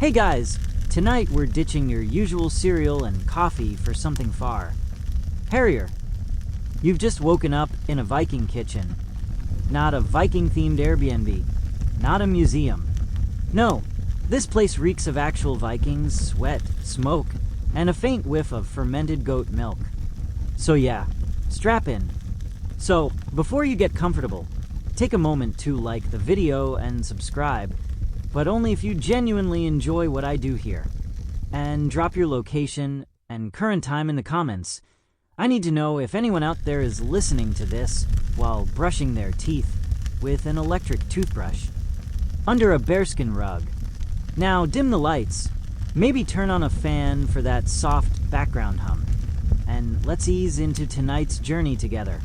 Hey guys, tonight we're ditching your usual cereal and coffee for something far hairier. You've just woken up in a Viking kitchen. Not a Viking-themed Airbnb. Not a museum. No, this place reeks of actual Vikings, sweat, smoke, and a faint whiff of fermented goat milk. So yeah, strap in. So, before you get comfortable, take a moment to like the video and subscribe, but only if you genuinely enjoy what I do here. And drop your location and current time in the comments. I need to know if anyone out there is listening to this while brushing their teeth with an electric toothbrush under a bearskin rug. Now dim the lights, maybe turn on a fan for that soft background hum, and let's ease into tonight's journey together.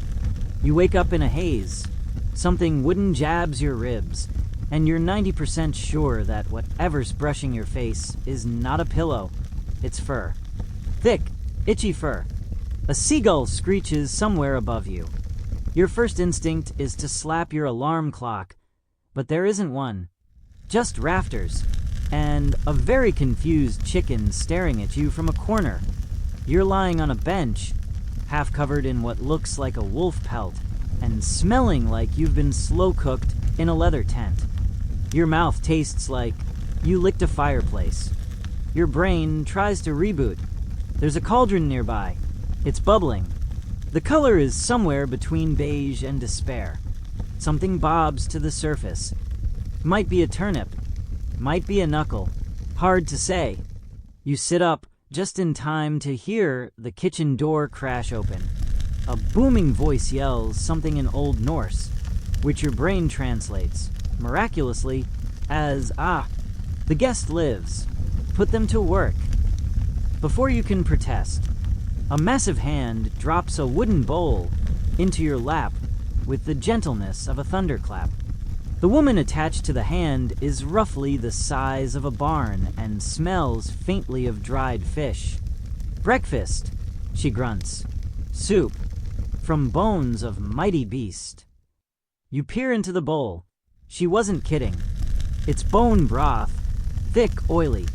You wake up in a haze, something wooden jabs your ribs, and you're 90% sure that whatever's brushing your face is not a pillow, it's fur. Thick, itchy fur. A seagull screeches somewhere above you. Your first instinct is to slap your alarm clock, but there isn't one. Just rafters, and a very confused chicken staring at you from a corner. You're lying on a bench, half covered in what looks like a wolf pelt, and smelling like you've been slow-cooked in a leather tent. Your mouth tastes like you licked a fireplace. Your brain tries to reboot. There's a cauldron nearby. It's bubbling. The color is somewhere between beige and despair. Something bobs to the surface. Might be a turnip. Might be a knuckle. Hard to say. You sit up just in time to hear the kitchen door crash open. A booming voice yells something in Old Norse, which your brain translates, miraculously, as, the guest lives. Put them to work. Before you can protest, a massive hand drops a wooden bowl into your lap with the gentleness of a thunderclap. The woman attached to the hand is roughly the size of a barn and smells faintly of dried fish. Breakfast, she grunts. Soup, from bones of mighty beast. You peer into the bowl. She wasn't kidding. It's bone broth, thick, oily,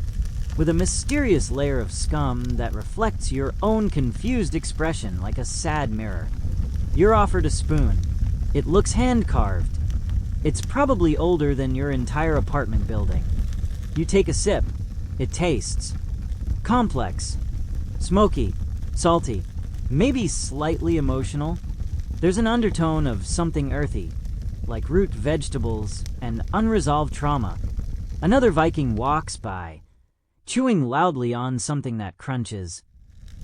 with a mysterious layer of scum that reflects your own confused expression like a sad mirror. You're offered a spoon. It looks hand-carved. It's probably older than your entire apartment building. You take a sip. It tastes complex, smoky, salty, maybe slightly emotional. There's an undertone of something earthy, like root vegetables and unresolved trauma. Another Viking walks by, chewing loudly on something that crunches.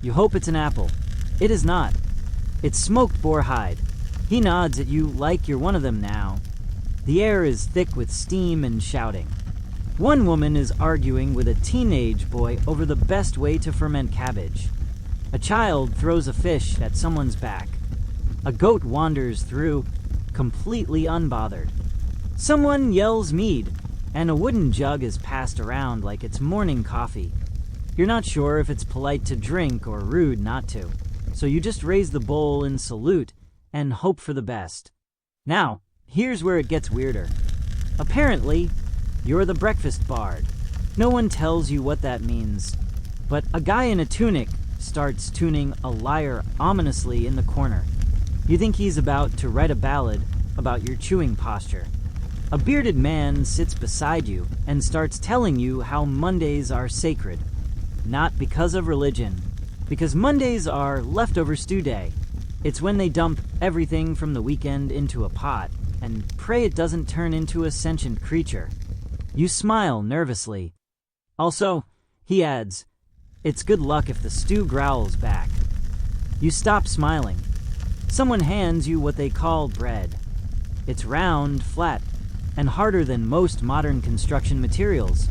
You hope it's an apple. It is not. It's smoked boar hide. He nods at you like you're one of them now. The air is thick with steam and shouting. One woman is arguing with a teenage boy over the best way to ferment cabbage. A child throws a fish at someone's back. A goat wanders through, completely unbothered. Someone yells mead, and a wooden jug is passed around like it's morning coffee. You're not sure if it's polite to drink or rude not to, so you just raise the bowl in salute and hope for the best. Now, here's where it gets weirder. Apparently, you're the breakfast bard. No one tells you what that means, but a guy in a tunic starts tuning a lyre ominously in the corner. You think he's about to write a ballad about your chewing posture. A bearded man sits beside you and starts telling you how Mondays are sacred. Not because of religion, because Mondays are leftover stew day. It's when they dump everything from the weekend into a pot and pray it doesn't turn into a sentient creature. You smile nervously. Also, he adds, it's good luck if the stew growls back. You stop smiling. Someone hands you what they call bread. It's round, flat, and harder than most modern construction materials.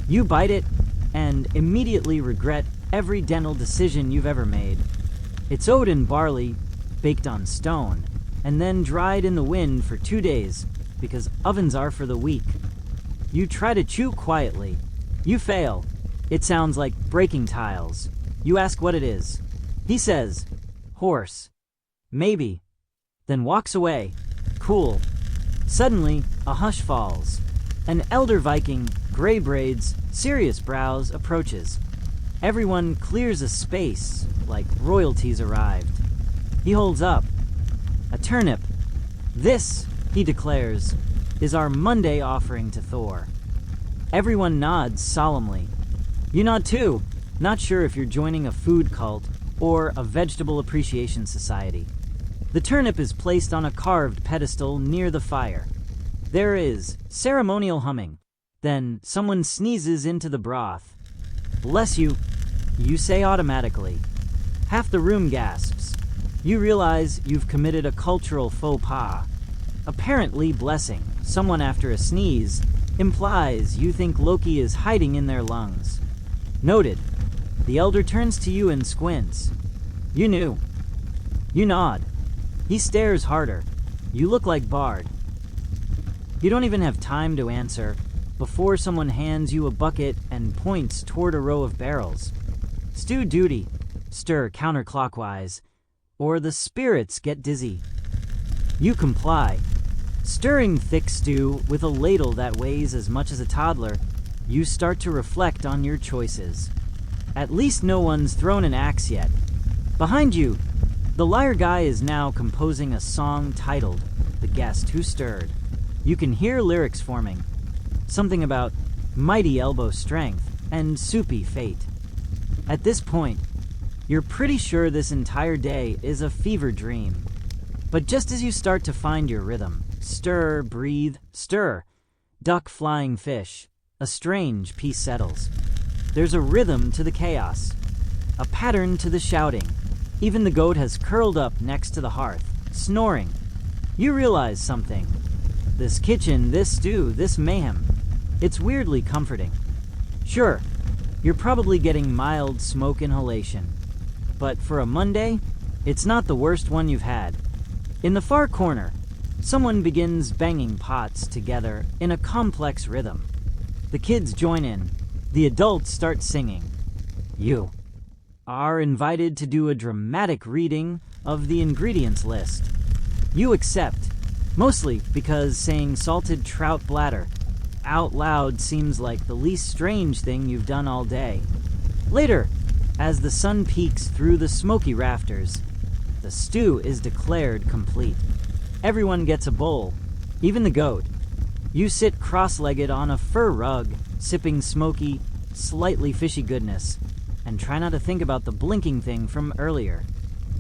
You bite it and immediately regret every dental decision you've ever made. It's oat and barley, baked on stone, and then dried in the wind for 2 days, because ovens are for the weak. You try to chew quietly. You fail. It sounds like breaking tiles. You ask what it is. He says, horse. Maybe. Then walks away. Cool. Suddenly, a hush falls. An elder Viking gray braids, serious brows approaches. Everyone clears a space, like royalties arrived. He holds up a turnip. This, he declares, is our Monday offering to Thor. Everyone nods solemnly. You nod too, not sure if you're joining a food cult or a vegetable appreciation society. The turnip is placed on a carved pedestal near the fire. There is ceremonial humming. Then someone sneezes into the broth. Bless you, you say automatically. Half the room gasps. You realize you've committed a cultural faux pas. Apparently blessing someone after a sneeze implies you think Loki is hiding in their lungs. Noted. The elder turns to you and squints. You knew. You nod. He stares harder. You look like Bard. You don't even have time to answer before someone hands you a bucket and points toward a row of barrels. Stew duty. Stir counterclockwise, or the spirits get dizzy. You comply. Stirring thick stew with a ladle that weighs as much as a toddler, you start to reflect on your choices. At least no one's thrown an axe yet. Behind you, the lyre guy is now composing a song titled The Guest Who Stirred. You can hear lyrics forming. Something about mighty elbow strength and soupy fate. At this point, you're pretty sure this entire day is a fever dream. But just as you start to find your rhythm, stir, breathe, stir, duck, flying fish, a strange peace settles. There's a rhythm to the chaos, a pattern to the shouting. Even the goat has curled up next to the hearth, snoring. You realize something. This kitchen, this stew, this mayhem, it's weirdly comforting. Sure, you're probably getting mild smoke inhalation. But for a Monday, it's not the worst one you've had. In the far corner, someone begins banging pots together in a complex rhythm. The kids join in. The adults start singing. You are invited to do a dramatic reading of the ingredients list. You accept, mostly because saying salted trout bladder out loud seems like the least strange thing you've done all day. Later, as the sun peeks through the smoky rafters, the stew is declared complete. Everyone gets a bowl, even the goat. You sit cross-legged on a fur rug, sipping smoky, slightly fishy goodness, and try not to think about the blinking thing from earlier.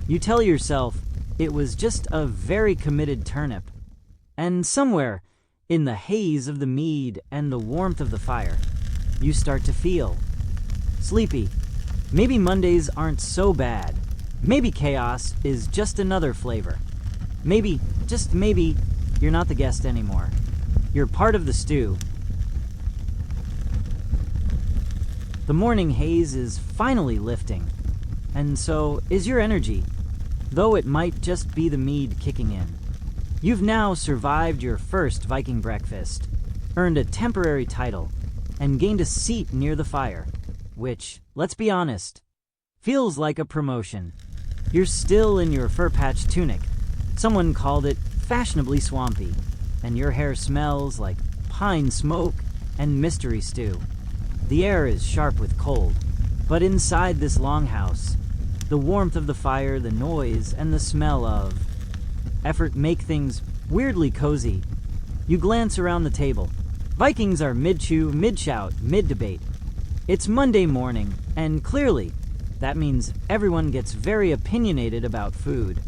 You tell yourself it was just a very committed turnip. And somewhere, in the haze of the mead and the warmth of the fire, you start to feel sleepy. Maybe Mondays aren't so bad. Maybe chaos is just another flavor. Maybe, just maybe, you're not the guest anymore. You're part of the stew. The morning haze is finally lifting, and so is your energy, though it might just be the mead kicking in. You've now survived your first Viking breakfast, earned a temporary title, and gained a seat near the fire, which, let's be honest, feels like a promotion. You're still in your fur-patched tunic. Someone called it fashionably swampy, and your hair smells like pine smoke and mystery stew. The air is sharp with cold, but inside this longhouse, the warmth of the fire, the noise, and the smell of effort make things weirdly cozy. You glance around the table. Vikings are mid-chew, mid-shout, mid-debate. It's Monday morning, and clearly, that means everyone gets very opinionated about food.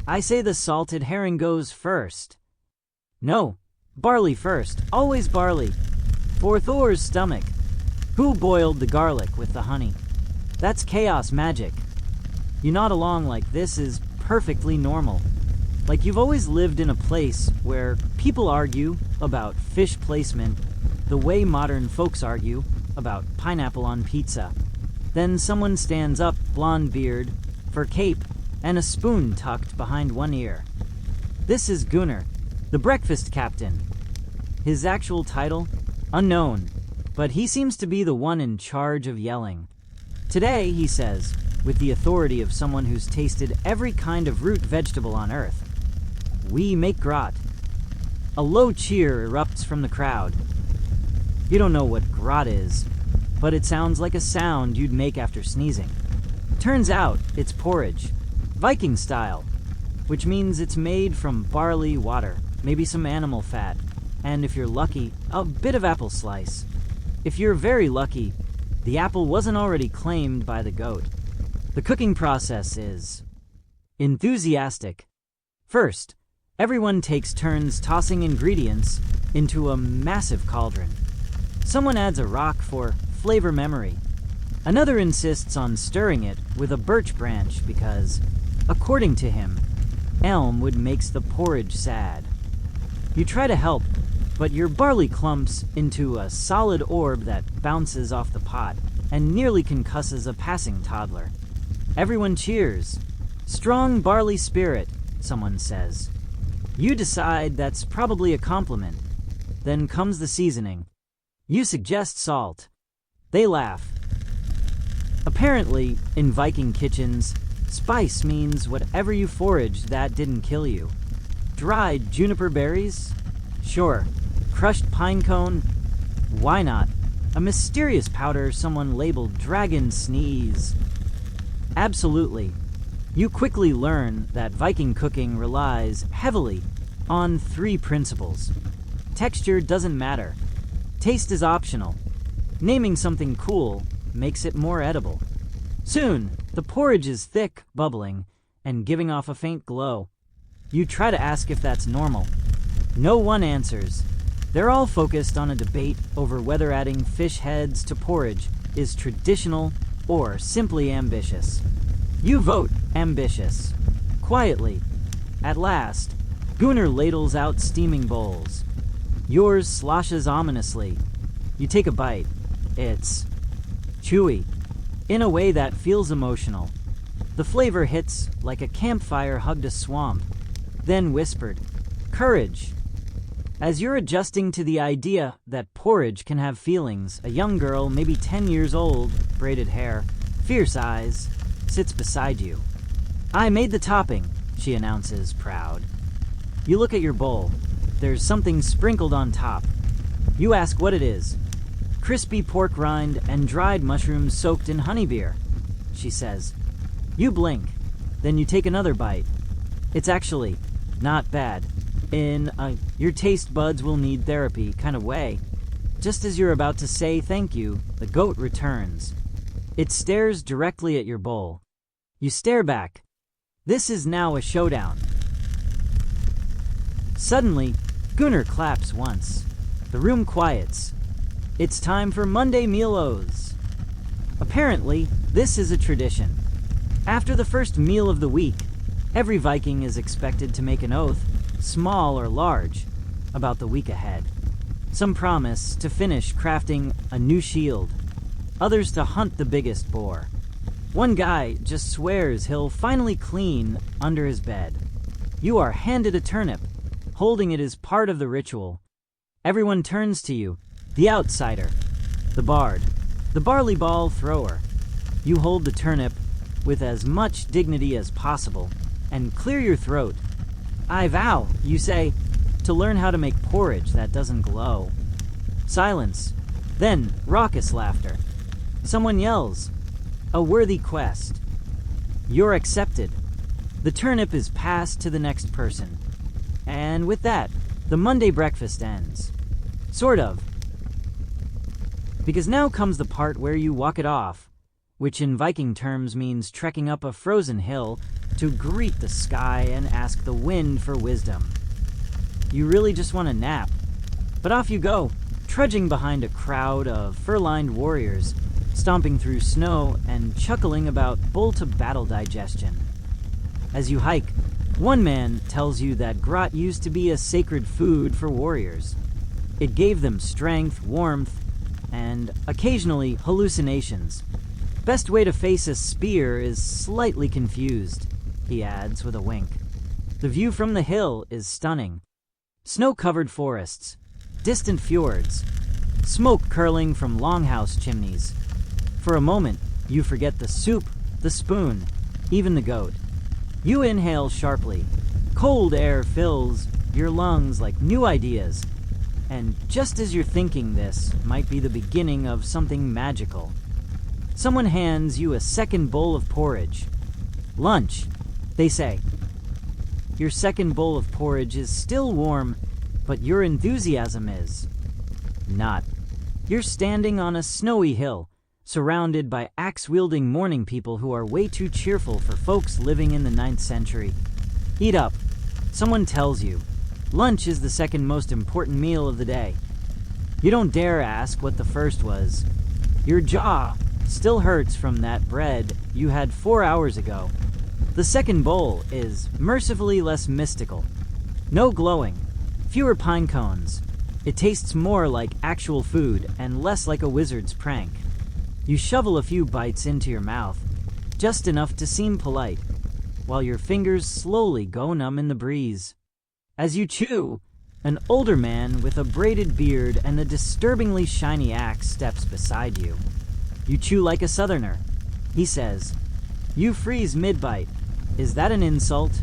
I say the salted herring goes first. No, barley first, always barley. For Thor's stomach. Who boiled the garlic with the honey? That's chaos magic. You nod along like this is perfectly normal. Like you've always lived in a place where people argue about fish placement the way modern folks argue about pineapple on pizza. Then someone stands up, blonde beard, fur cape, and a spoon tucked behind one ear. This is Gunnar, the breakfast captain. His actual title? Unknown, but he seems to be the one in charge of yelling. Today, he says, with the authority of someone who's tasted every kind of root vegetable on Earth, we make grot. A low cheer erupts from the crowd. You don't know what grot is, but it sounds like a sound you'd make after sneezing. Turns out it's porridge, Viking style, which means it's made from barley, water, maybe some animal fat, and if you're lucky, a bit of apple slice. If you're very lucky, the apple wasn't already claimed by the goat. The cooking process is enthusiastic. First, everyone takes turns tossing ingredients into a massive cauldron. Someone adds a rock for flavor memory. Another insists on stirring it with a birch branch because, according to him, elm makes the porridge sad. You try to help, but your barley clumps into a solid orb that bounces off the pot and nearly concusses a passing toddler. Everyone cheers. Strong barley spirit, someone says. You decide that's probably a compliment. Then comes the seasoning. You suggest salt. They laugh. Apparently, in Viking kitchens, spice means whatever you foraged that didn't kill you. Dried juniper berries? Sure. Crushed pine cone? Why not? A mysterious powder someone labeled dragon sneeze. Absolutely. You quickly learn that Viking cooking relies heavily on 3 principles. Texture doesn't matter. Taste is optional. Naming something cool makes it more edible. Soon, the porridge is thick, bubbling, and giving off a faint glow. You try to ask if that's normal. No one answers. They're all focused on a debate over whether adding fish heads to porridge is traditional or simply ambitious. You vote ambitious. Quietly. At last, Gunnar ladles out steaming bowls. Yours sloshes ominously. You take a bite. It's chewy, in a way that feels emotional. The flavor hits like a campfire hugged a swamp, then whispered, "Courage." As you're adjusting to the idea that porridge can have feelings, a young girl, maybe 10 years old, braided hair, fierce eyes, sits beside you. "I made the topping," she announces, proud. You look at your bowl. There's something sprinkled on top. You ask what it is. "Crispy pork rind and dried mushrooms soaked in honey beer," she says. You blink. Then you take another bite. It's actually not bad. In a your taste buds will need therapy kind of way. Just as you're about to say thank you, the goat returns. It stares directly at your bowl. You stare back. This is now a showdown. Suddenly, Gunnar claps once. The room quiets. It's time for Monday Mealos. Apparently, this is a tradition. After the first meal of the week, every Viking is expected to make an oath, small or large, about the week ahead. Some promise to finish crafting a new shield, others to hunt the biggest boar. One guy just swears he'll finally clean under his bed. You are handed a turnip, holding it as part of the ritual. Everyone turns to you, the outsider, the bard, the barley ball thrower. You hold the turnip with as much dignity as possible and clear your throat. "I vow," you say, "to learn how to make porridge that doesn't glow." Silence. Then raucous laughter. Someone yells, "A worthy quest." You're accepted. The turnip is passed to the next person. And with that, the Monday breakfast ends. Sort of. Because now comes the part where you walk it off, which in Viking terms means trekking up a frozen hill to greet the sky and ask the wind for wisdom. You really just want a nap. But off you go, trudging behind a crowd of fur-lined warriors, stomping through snow and chuckling about bull-to-battle digestion. As you hike, one man tells you that grot used to be a sacred food for warriors. It gave them strength, warmth, and occasionally hallucinations. Best way to face a spear is slightly confused, he adds with a wink. The view from the hill is stunning. Snow-covered forests, distant fjords, smoke curling from longhouse chimneys. For a moment, you forget the soup, the spoon, even the goat. You inhale sharply. Cold air fills your lungs like new ideas. And just as you're thinking this might be the beginning of something magical, someone hands you a second bowl of porridge. Lunch, they say. Your second bowl of porridge is still warm, but your enthusiasm is not. You're standing on a snowy hill, surrounded by axe-wielding morning people who are way too cheerful for folks living in the 9th century. Eat up. Someone tells you. Lunch is the second most important meal of the day. You don't dare ask what the first was. Your jaw still hurts from that bread you had 4 hours ago. The second bowl is mercifully less mystical. No glowing, fewer pine cones. It tastes more like actual food and less like a wizard's prank. You shovel a few bites into your mouth, just enough to seem polite, while your fingers slowly go numb in the breeze. As you chew, an older man with a braided beard and a disturbingly shiny axe steps beside you. You chew like a southerner. He says, "You freeze mid-bite. Is that an insult?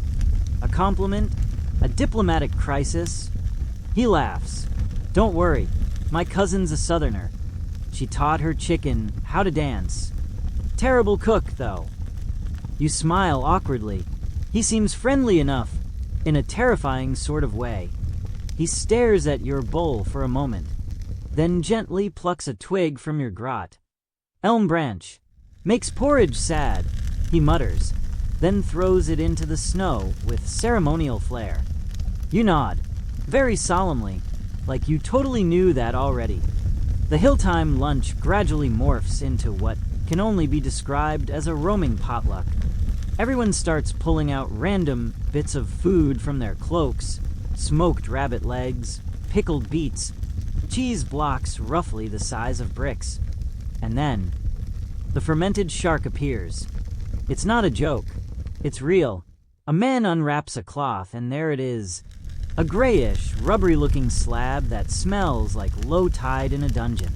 A compliment? A diplomatic crisis?" He laughs. "Don't worry, my cousin's a southerner. She taught her chicken how to dance. Terrible cook, though." You smile awkwardly. He seems friendly enough, in a terrifying sort of way. He stares at your bowl for a moment, then gently plucks a twig from your grot. "Elm branch. Makes porridge sad," he mutters, then throws it into the snow with ceremonial flair. You nod, very solemnly, like you totally knew that already. The Hilltime lunch gradually morphs into what can only be described as a roaming potluck. Everyone starts pulling out random bits of food from their cloaks: smoked rabbit legs, pickled beets, cheese blocks roughly the size of bricks. And then, the fermented shark appears. It's not a joke. It's real. A man unwraps a cloth, and there it is. A grayish, rubbery-looking slab that smells like low tide in a dungeon.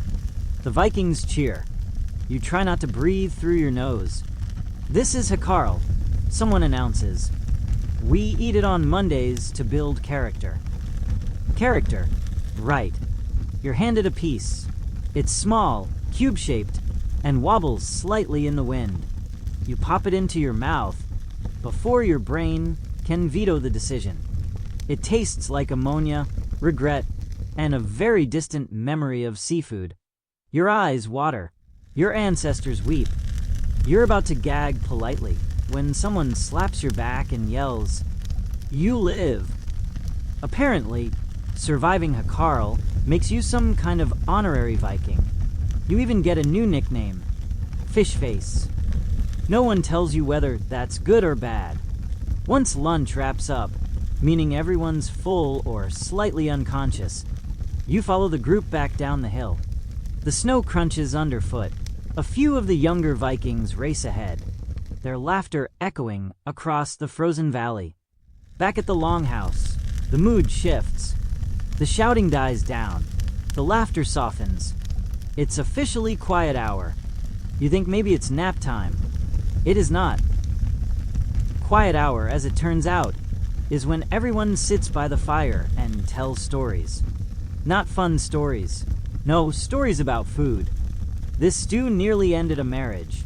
The Vikings cheer. You try not to breathe through your nose. "This is Hakarl," someone announces. "We eat it on Mondays to build character." Character. Right. You're handed a piece. It's small, cube-shaped, and wobbles slightly in the wind. You pop it into your mouth before your brain can veto the decision. It tastes like ammonia, regret, and a very distant memory of seafood. Your eyes water. Your ancestors weep. You're about to gag politely when someone slaps your back and yells, "You live!" Apparently, surviving Hakarl makes you some kind of honorary Viking. You even get a new nickname, Fishface. No one tells you whether that's good or bad. Once lunch wraps up, meaning everyone's full or slightly unconscious, you follow the group back down the hill. The snow crunches underfoot. A few of the younger Vikings race ahead, their laughter echoing across the frozen valley. Back at the longhouse, the mood shifts. The shouting dies down. The laughter softens. It's officially quiet hour. You think maybe it's nap time. It is not. Quiet hour, as it turns out, is when everyone sits by the fire and tells stories. Not fun stories. No, stories about food. This stew nearly ended a marriage.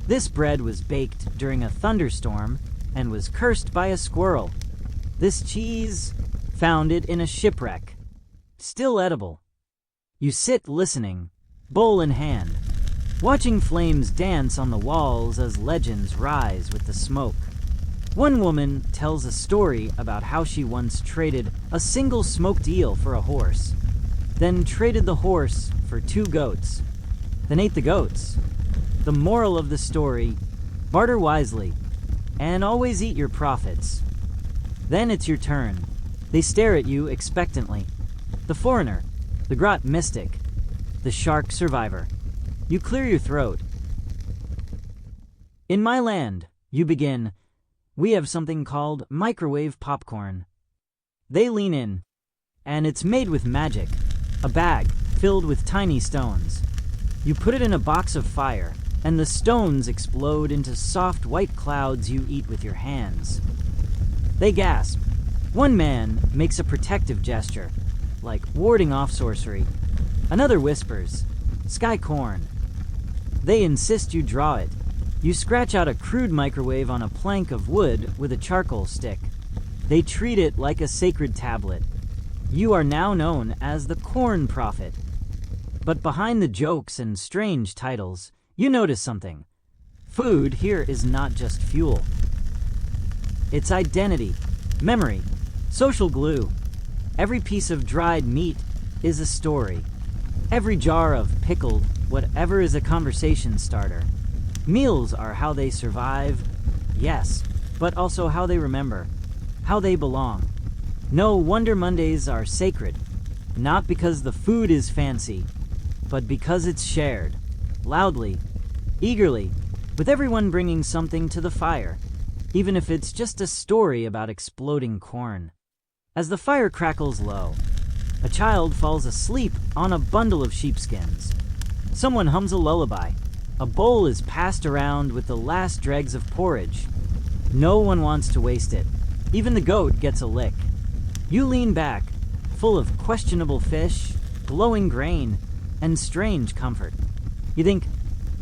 This bread was baked during a thunderstorm and was cursed by a squirrel. This cheese found it in a shipwreck. Still edible. You sit listening, bowl in hand, watching flames dance on the walls as legends rise with the smoke. One woman tells a story about how she once traded a single smoked eel for a horse, then traded the horse for 2 goats, then ate the goats. The moral of the story: barter wisely, and always eat your profits. Then it's your turn. They stare at you expectantly. The foreigner, the grot mystic, the shark survivor. You clear your throat. "In my land," you begin, "we have something called microwave popcorn." They lean in, and it's made with magic. A bag filled with tiny stones. You put it in a box of fire, and the stones explode into soft white clouds you eat with your hands. They gasp. One man makes a protective gesture. like warding off sorcery. Another whispers, "Sky corn." They insist you draw it. You scratch out a crude microwave on a plank of wood with a charcoal stick. They treat it like a sacred tablet. You are now known as the Corn Prophet. But behind the jokes and strange titles, you notice something. Food here is not just fuel. It's identity, memory, social glue. Every piece of dried meat is a story. Every jar of pickled whatever is a conversation starter. Meals are how they survive, yes, but also how they remember, how they belong. No wonder Mondays are sacred, not because the food is fancy, but because it's shared, loudly, eagerly, with everyone bringing something to the fire, even if it's just a story about exploding corn. As the fire crackles low, a child falls asleep on a bundle of sheepskins. Someone hums a lullaby. A bowl is passed around with the last dregs of porridge. No one wants to waste it. Even the goat gets a lick. You lean back, full of questionable fish, glowing grain, and strange comfort. You think,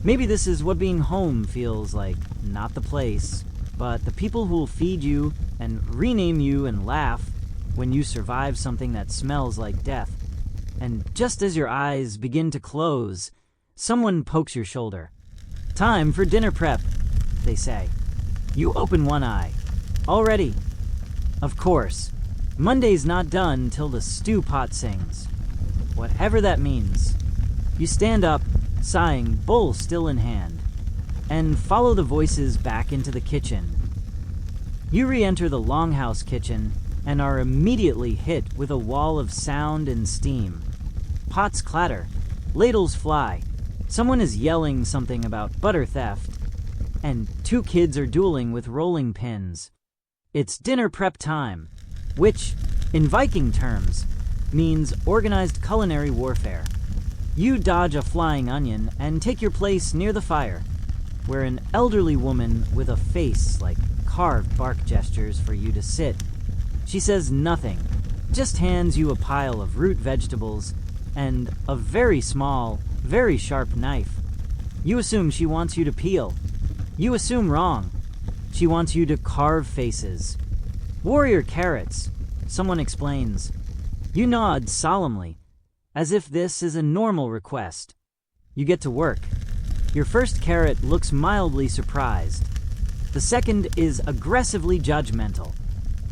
maybe this is what being home feels like. Not the place, but the people who'll feed you and rename you and laugh when you survive something that smells like death. And just as your eyes begin to close, someone pokes your shoulder. "Time for dinner prep," they say. You open one eye. Already. Of course, Monday's not done till the stew pot sings. Whatever that means. You stand up, sighing, bowl still in hand, and follow the voices back into the kitchen. You re-enter the longhouse kitchen and are immediately hit with a wall of sound and steam. Pots clatter, ladles fly, someone is yelling something about butter theft, and two kids are dueling with rolling pins. It's dinner prep time, which, in Viking terms, means organized culinary warfare. You dodge a flying onion and take your place near the fire, where an elderly woman with a face like carved bark gestures for you to sit. She says nothing, just hands you a pile of root vegetables and a very small, very sharp knife. You assume she wants you to peel. You assume wrong. She wants you to carve faces. "Warrior carrots," someone explains. You nod solemnly, as if this is a normal request. You get to work. Your first carrot looks mildly surprised. The second is aggressively judgmental.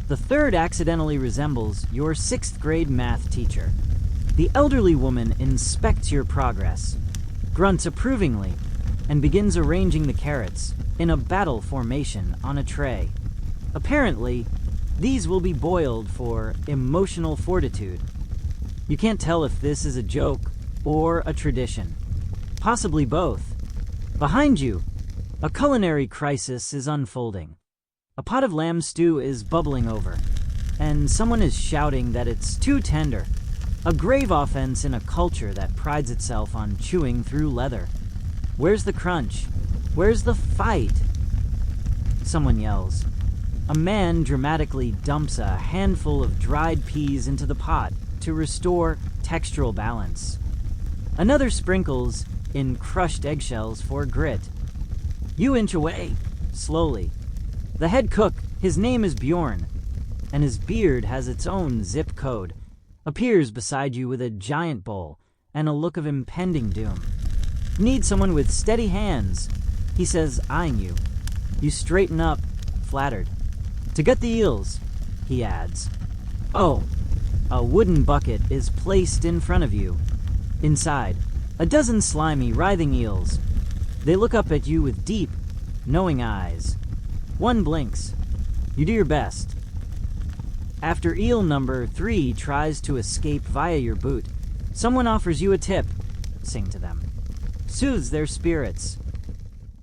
The third accidentally resembles your 6th grade math teacher. The elderly woman inspects your progress, grunts approvingly, and begins arranging the carrots in a battle formation on a tray. Apparently, these will be boiled for emotional fortitude. You can't tell if this is a joke or a tradition. Possibly both. Behind you, a culinary crisis is unfolding. A pot of lamb stew is bubbling over, and someone is shouting that it's too tender, a grave offense in a culture that prides itself on chewing through leather. Where's the crunch? Where's the fight? Someone yells. A man dramatically dumps a handful of dried peas into the pot to restore textural balance. Another sprinkles in crushed eggshells for grit. You inch away, slowly. The head cook, his name is Bjorn, and his beard has its own zip code, appears beside you with a giant bowl and a look of impending doom. "Need someone with steady hands," he says, eyeing you. You straighten up, flattered. "To gut the eels," he adds. Oh, a wooden bucket is placed in front of you. Inside, a dozen slimy, writhing eels. They look up at you with deep, knowing eyes. One blinks. You do your best. After eel number 3 tries to escape via your boot, someone offers you a tip. Sing to them. Soothes their spirits.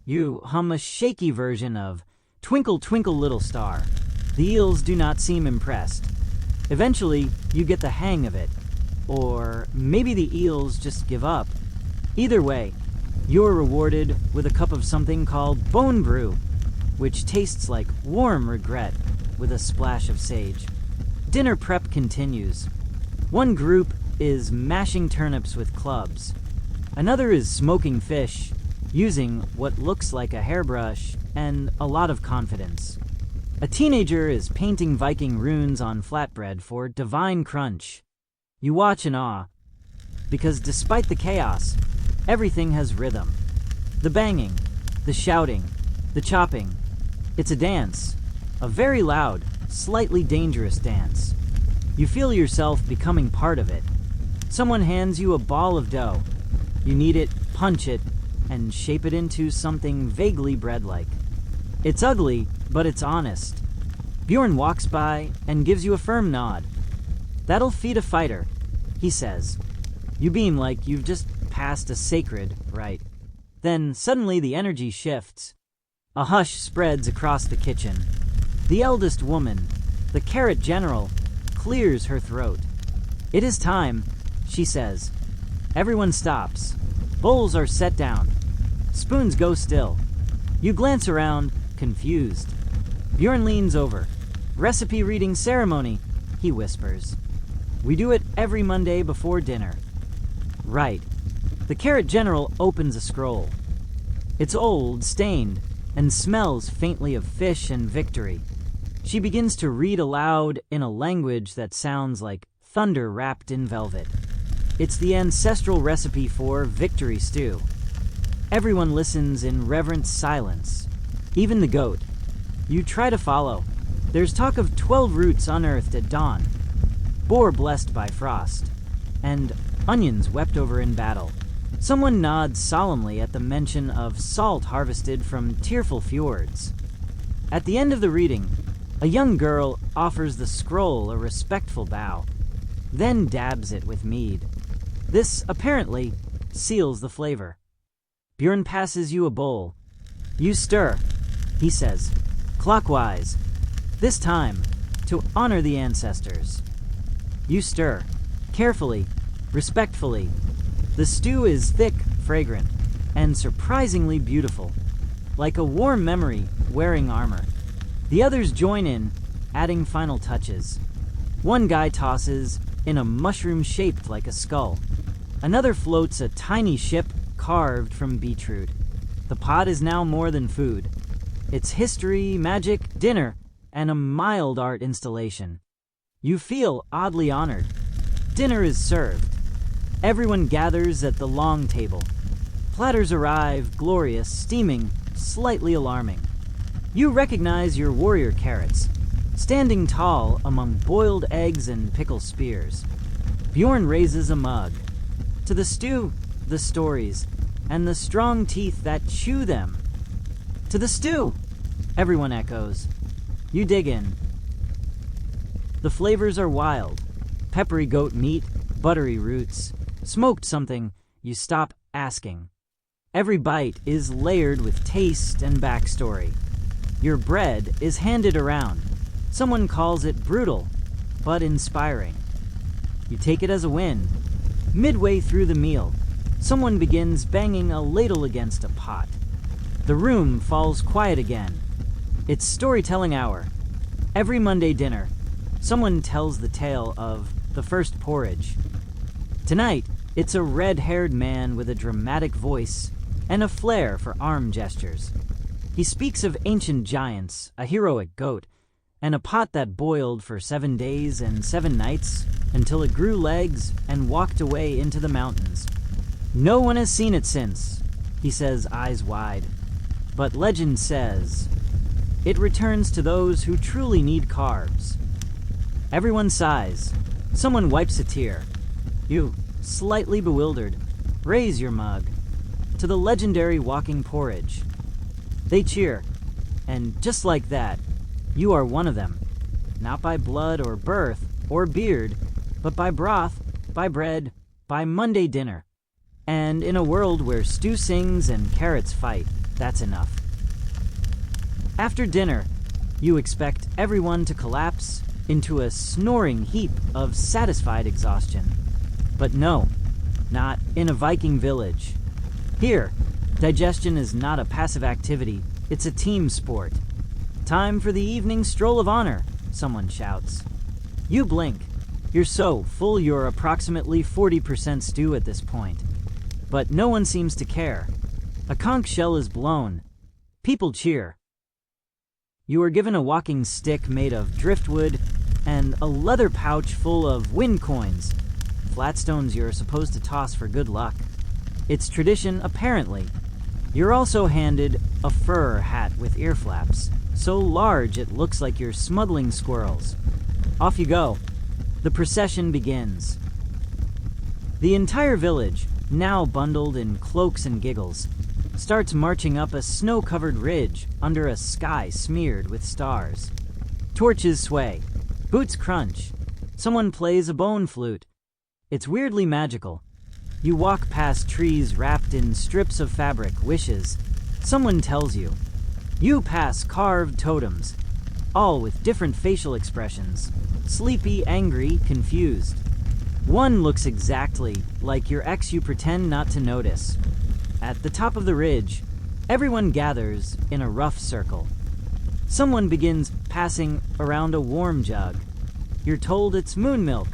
You hum a shaky version of "Twinkle, Twinkle, Little Star." The eels do not seem impressed. Eventually, you get the hang of it. Or maybe the eels just give up. Either way, you're rewarded with a cup of something called bone brew, which tastes like warm regret with a splash of sage. Dinner prep continues. One group is mashing turnips with clubs. Another is smoking fish, using what looks like a hairbrush and a lot of confidence. A teenager is painting Viking runes on flatbread for divine crunch. You watch in awe, because despite the chaos, everything has rhythm. The banging, the shouting, the chopping. It's a dance, a very loud, slightly dangerous dance. You feel yourself becoming part of it. Someone hands you a ball of dough. You knead it, punch it, and shape it into something vaguely bread-like. It's ugly, but it's honest. Bjorn walks by and gives you a firm nod. "That'll feed a fighter," he says. You beam like you've just passed a sacred rite. Then suddenly the energy shifts. A hush spreads across the kitchen. The eldest woman, the carrot general, clears her throat. "It is time," she says. Everyone stops. Bowls are set down. Spoons go still. You glance around, confused. Bjorn leans over. "Recipe reading ceremony," he whispers. "We do it every Monday before dinner." "Right." The carrot general opens a scroll. It's old, stained, and smells faintly of fish and victory. She begins to read aloud in a language that sounds like thunder wrapped in velvet. It's the ancestral recipe for victory stew. Everyone listens in reverent silence, even the goat. You try to follow. There's talk of 12 roots unearthed at dawn, boar blessed by frost, and onions wept over in battle. Someone nods solemnly at the mention of salt harvested from tearful fjords. At the end of the reading, a young girl offers the scroll a respectful bow, then dabs it with mead. This, apparently, seals the flavor. Bjorn passes you a bowl. "You stir," he says, "clockwise. This time, to honor the ancestors." You stir, carefully, respectfully. The stew is thick, fragrant, and surprisingly beautiful, like a warm memory wearing armor. The others join in, adding final touches. One guy tosses in a mushroom shaped like a skull. Another floats a tiny ship carved from beetroot. The pot is now more than food. It's history, magic, dinner, and a mild art installation. You feel oddly honored. Dinner is served. Everyone gathers at the long table. Platters arrive, glorious, steaming, slightly alarming. You recognize your warrior carrots, standing tall among boiled eggs and pickle spears. Bjorn raises a mug. To the stew, the stories, and the strong teeth that chew them. "To the stew!" everyone echoes. You dig in. The flavors are wild. Peppery goat meat, buttery roots, smoked something you stop asking. Every bite is layered with taste and backstory. Your bread is handed around. Someone calls it brutal, but inspiring. You take it as a win. Midway through the meal, someone begins banging a ladle against a pot. The room falls quiet again. It's storytelling hour. Every Monday dinner, someone tells the tale of the first porridge. Tonight, it's a red-haired man with a dramatic voice and a flair for arm gestures. He speaks of ancient giants, a heroic goat, and a pot that boiled for 7 days and 7 nights until it grew legs and walked away into the mountains. No one has seen it since, he says, eyes wide. But legend says it returns to those who truly need carbs. Everyone sighs. Someone wipes a tear. You, slightly bewildered, raise your mug to the legendary walking porridge. They cheer, and just like that, you are one of them. Not by blood or birth or beard, but by broth, by bread, by Monday dinner. And in a world where stew sings and carrots fight, that's enough. After dinner, you expect everyone to collapse into a snoring heap of satisfied exhaustion. But no, not in a Viking village. Here, digestion is not a passive activity, it's a team sport. "Time for the evening stroll of honor," someone shouts. You blink. You're so full you're approximately 40% stew at this point. But no one seems to care. A conch shell is blown. People cheer. You are given a walking stick made of driftwood and a leather pouch full of wind coins, flat stones you're supposed to toss for good luck. It's tradition, apparently. You're also handed a fur hat with ear flaps, so large it looks like you're smuggling squirrels. Off you go. The procession begins. The entire village, now bundled in cloaks and giggles, starts marching up a snow-covered ridge under a sky smeared with stars. Torches sway. Boots crunch. Someone plays a bone flute. It's weirdly magical. You walk past trees wrapped in strips of fabric, wishes. Someone tells you. You pass carved totems, all with different facial expressions. Sleepy, angry, confused. One looks exactly like your ex you pretend not to notice. At the top of the ridge, everyone gathers in a rough circle. Someone begins passing around a warm jug. You're told it's moon milk.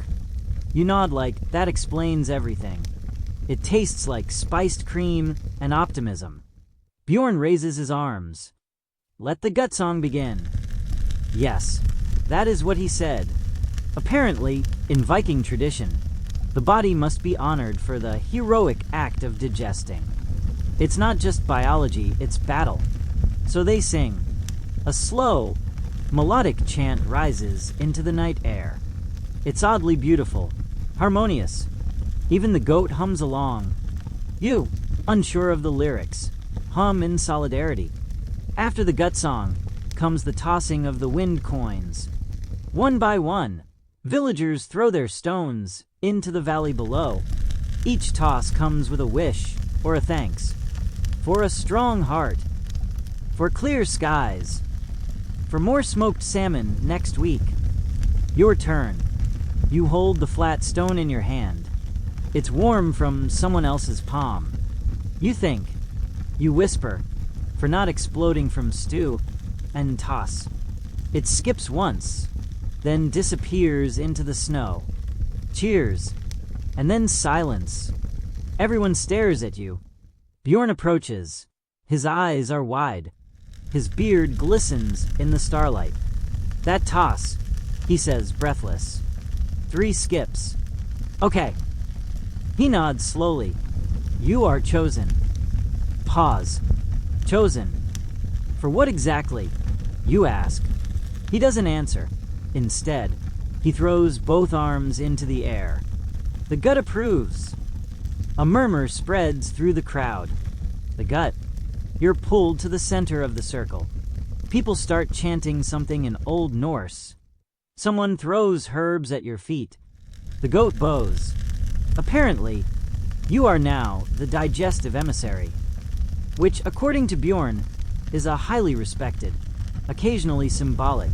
You nod like that explains everything. It tastes like spiced cream and optimism. Bjorn raises his arms. Let the gut song begin. Yes, that is what he said. Apparently, in Viking tradition, the body must be honored for the heroic act of digesting. It's not just biology, it's battle. So they sing. A slow, melodic chant rises into the night air. It's oddly beautiful, harmonious. Even the goat hums along. You, unsure of the lyrics, hum in solidarity. After the gut song comes the tossing of the wind coins. One by one, villagers throw their stones into the valley below. Each toss comes with a wish or a thanks. For a strong heart. For clear skies. For more smoked salmon next week. Your turn. You hold the flat stone in your hand. It's warm from someone else's palm. You think. You whisper, for not exploding from stew, and toss. It skips once, then disappears into the snow. Cheers, and then silence. Everyone stares at you. Bjorn approaches. His eyes are wide. His beard glistens in the starlight. That toss, he says, breathless. 3 skips. Okay. He nods slowly. You are chosen. Pause. Chosen. For what exactly? You ask. He doesn't answer. Instead, he throws both arms into the air. The gut approves. A murmur spreads through the crowd. The gut. You're pulled to the center of the circle. People start chanting something in Old Norse. Someone throws herbs at your feet. The goat bows. Apparently, you are now the digestive emissary, which, according to Bjorn, is a highly respected, occasionally symbolic,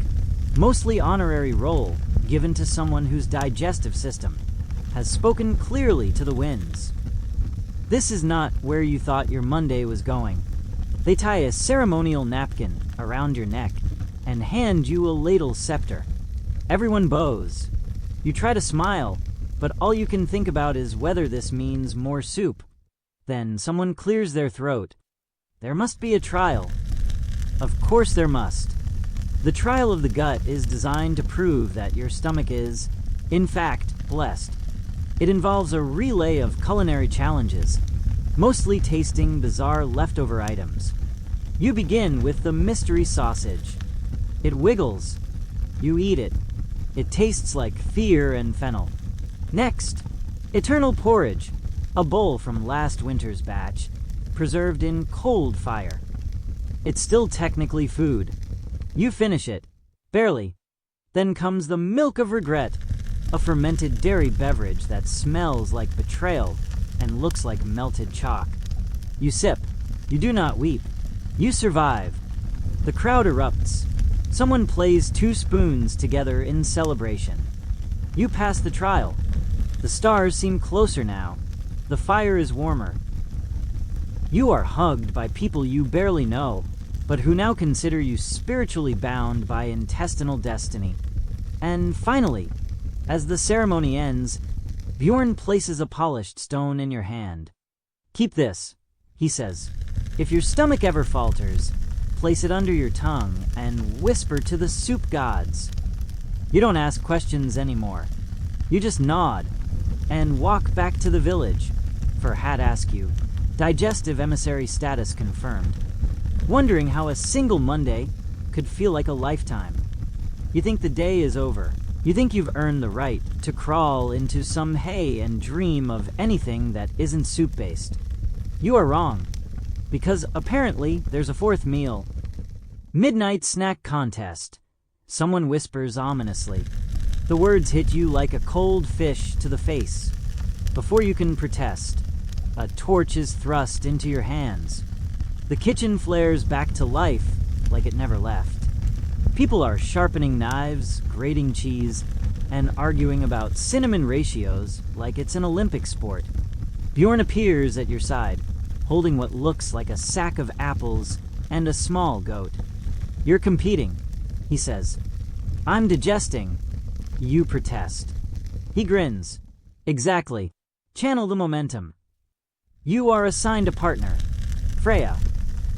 mostly honorary role given to someone whose digestive system has spoken clearly to the winds. This is not where you thought your Monday was going. They tie a ceremonial napkin around your neck and hand you a ladle scepter. Everyone bows. You try to smile, but all you can think about is whether this means more soup. Then someone clears their throat. There must be a trial. Of course there must. The trial of the gut is designed to prove that your stomach is, in fact, blessed. It involves a relay of culinary challenges, mostly tasting bizarre leftover items. You begin with the mystery sausage. It wiggles. You eat it. It tastes like fear and fennel. Next, eternal porridge, a bowl from last winter's batch, preserved in cold fire. It's still technically food. You finish it, barely. Then comes the milk of regret, a fermented dairy beverage that smells like betrayal and looks like melted chalk. You sip. You do not weep. You survive. The crowd erupts. Someone plays 2 spoons together in celebration. You pass the trial. The stars seem closer now. The fire is warmer. You are hugged by people you barely know, but who now consider you spiritually bound by intestinal destiny. And finally, As the ceremony ends, Bjorn places a polished stone in your hand. "Keep this," he says. "If your stomach ever falters, place it under your tongue and whisper to the soup gods." You don't ask questions anymore. You just nod and walk back to the village for Hat Askew, digestive emissary status confirmed, wondering how a single Monday could feel like a lifetime. You think the day is over. You think you've earned the right to crawl into some hay and dream of anything that isn't soup-based. You are wrong, because apparently there's a fourth meal. Midnight snack contest. Someone whispers ominously. The words hit you like a cold fish to the face. Before you can protest, a torch is thrust into your hands. The kitchen flares back to life like it never left. People are sharpening knives, grating cheese, and arguing about cinnamon ratios like it's an Olympic sport. Bjorn appears at your side, holding what looks like a sack of apples and a small goat. "You're competing," he says. "I'm digesting." You protest. He grins. "Exactly. Channel the momentum." You are assigned a partner, Freya,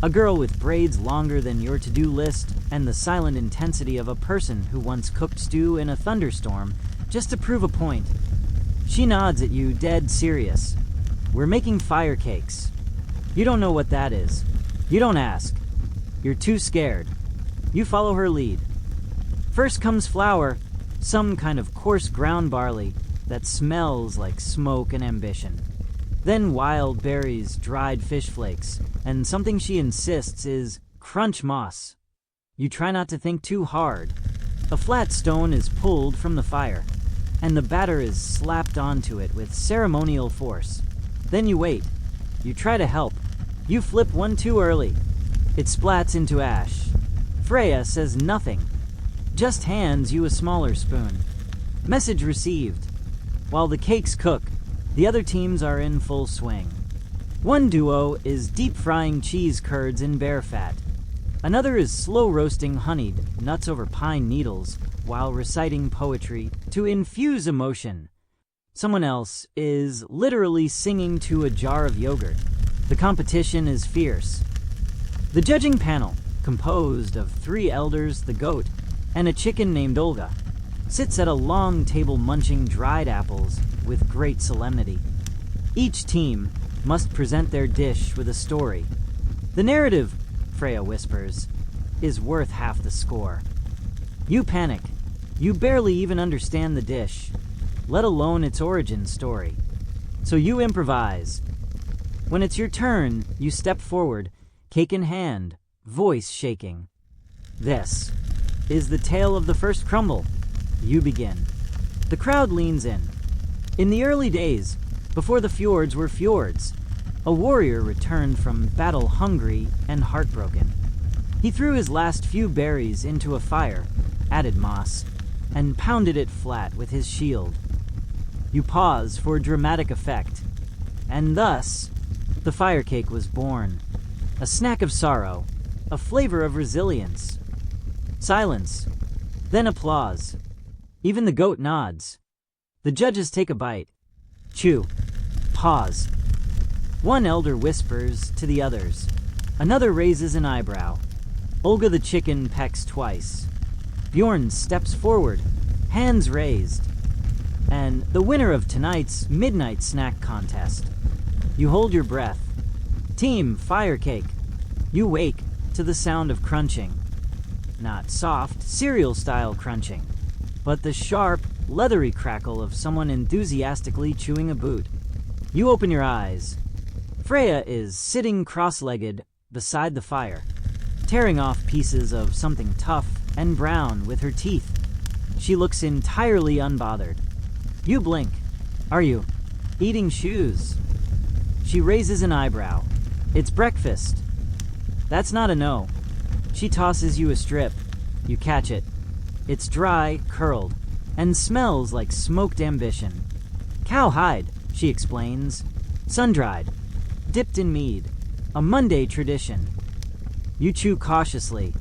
a girl with braids longer than your to-do list and the silent intensity of a person who once cooked stew in a thunderstorm just to prove a point. She nods at you, dead serious. "We're making fire cakes." You don't know what that is. You don't ask. You're too scared. You follow her lead. First comes flour, some kind of coarse ground barley that smells like smoke and ambition. Then wild berries, dried fish flakes, and something she insists is crunch moss. You try not to think too hard. A flat stone is pulled from the fire, and the batter is slapped onto it with ceremonial force. Then you wait. You try to help. You flip one too early. It splats into ash. Freya says nothing, just hands you a smaller spoon. Message received. While the cakes cook, the other teams are in full swing. One duo is deep-frying cheese curds in bear fat. Another is slow-roasting honeyed nuts over pine needles while reciting poetry to infuse emotion. Someone else is literally singing to a jar of yogurt. The competition is fierce. The judging panel, composed of 3 elders, the goat, and a chicken named Olga, sits at a long table munching dried apples with great solemnity. Each team must present their dish with a story. The narrative, Freya whispers, is worth half the score. You panic. You barely even understand the dish, let alone its origin story. So you improvise. When it's your turn, you step forward, cake in hand, voice shaking. "This is the tale of the first crumble." You begin. The crowd leans in. In the early days, before the fjords were fjords, a warrior returned from battle hungry and heartbroken. He threw his last few berries into a fire, added moss, and pounded it flat with his shield. You pause for dramatic effect, and thus, the fire cake was born. A snack of sorrow, a flavor of resilience. Silence, then applause. Even the goat nods. The judges take a bite. Chew. Pause. One elder whispers to the others. Another raises an eyebrow. Olga the chicken pecks twice. Bjorn steps forward, hands raised. And the winner of tonight's midnight snack contest. You hold your breath. Team Fire Cake. You wake to the sound of crunching. Not soft, cereal-style crunching, but the sharp, leathery crackle of someone enthusiastically chewing a boot. You open your eyes. Freya is sitting cross-legged beside the fire, tearing off pieces of something tough and brown with her teeth. She looks entirely unbothered. You blink. Are you eating shoes? She raises an eyebrow. It's breakfast. That's not a no. She tosses you a strip. You catch it. It's dry, curled, and smells like smoked ambition. Cowhide, she explains. Sun-dried, dipped in mead. A Monday tradition. You chew cautiously.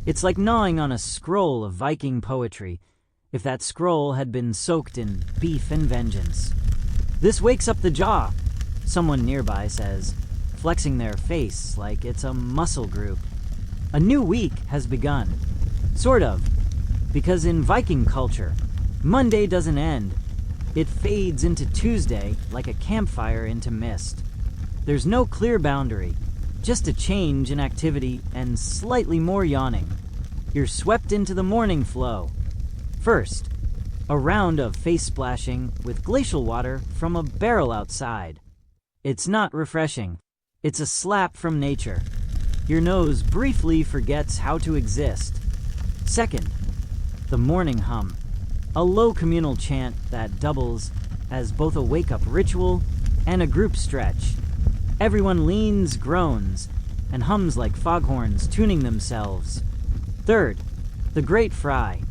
It's like gnawing on a scroll of Viking poetry, if that scroll had been soaked in beef and vengeance. "This wakes up the jaw," someone nearby says, flexing their face like it's a muscle group. A new week has begun. Sort of. Because in Viking culture, Monday doesn't end. It fades into Tuesday like a campfire into mist. There's no clear boundary, just a change in activity and slightly more yawning. You're swept into the morning flow. First, a round of face splashing with glacial water from a barrel outside. It's not refreshing. It's a slap from nature. Your nose briefly forgets how to exist. Second, the morning hum. A low communal chant that doubles as both a wake-up ritual and a group stretch. Everyone leans, groans, and hums like foghorns tuning themselves. Third, the great fry.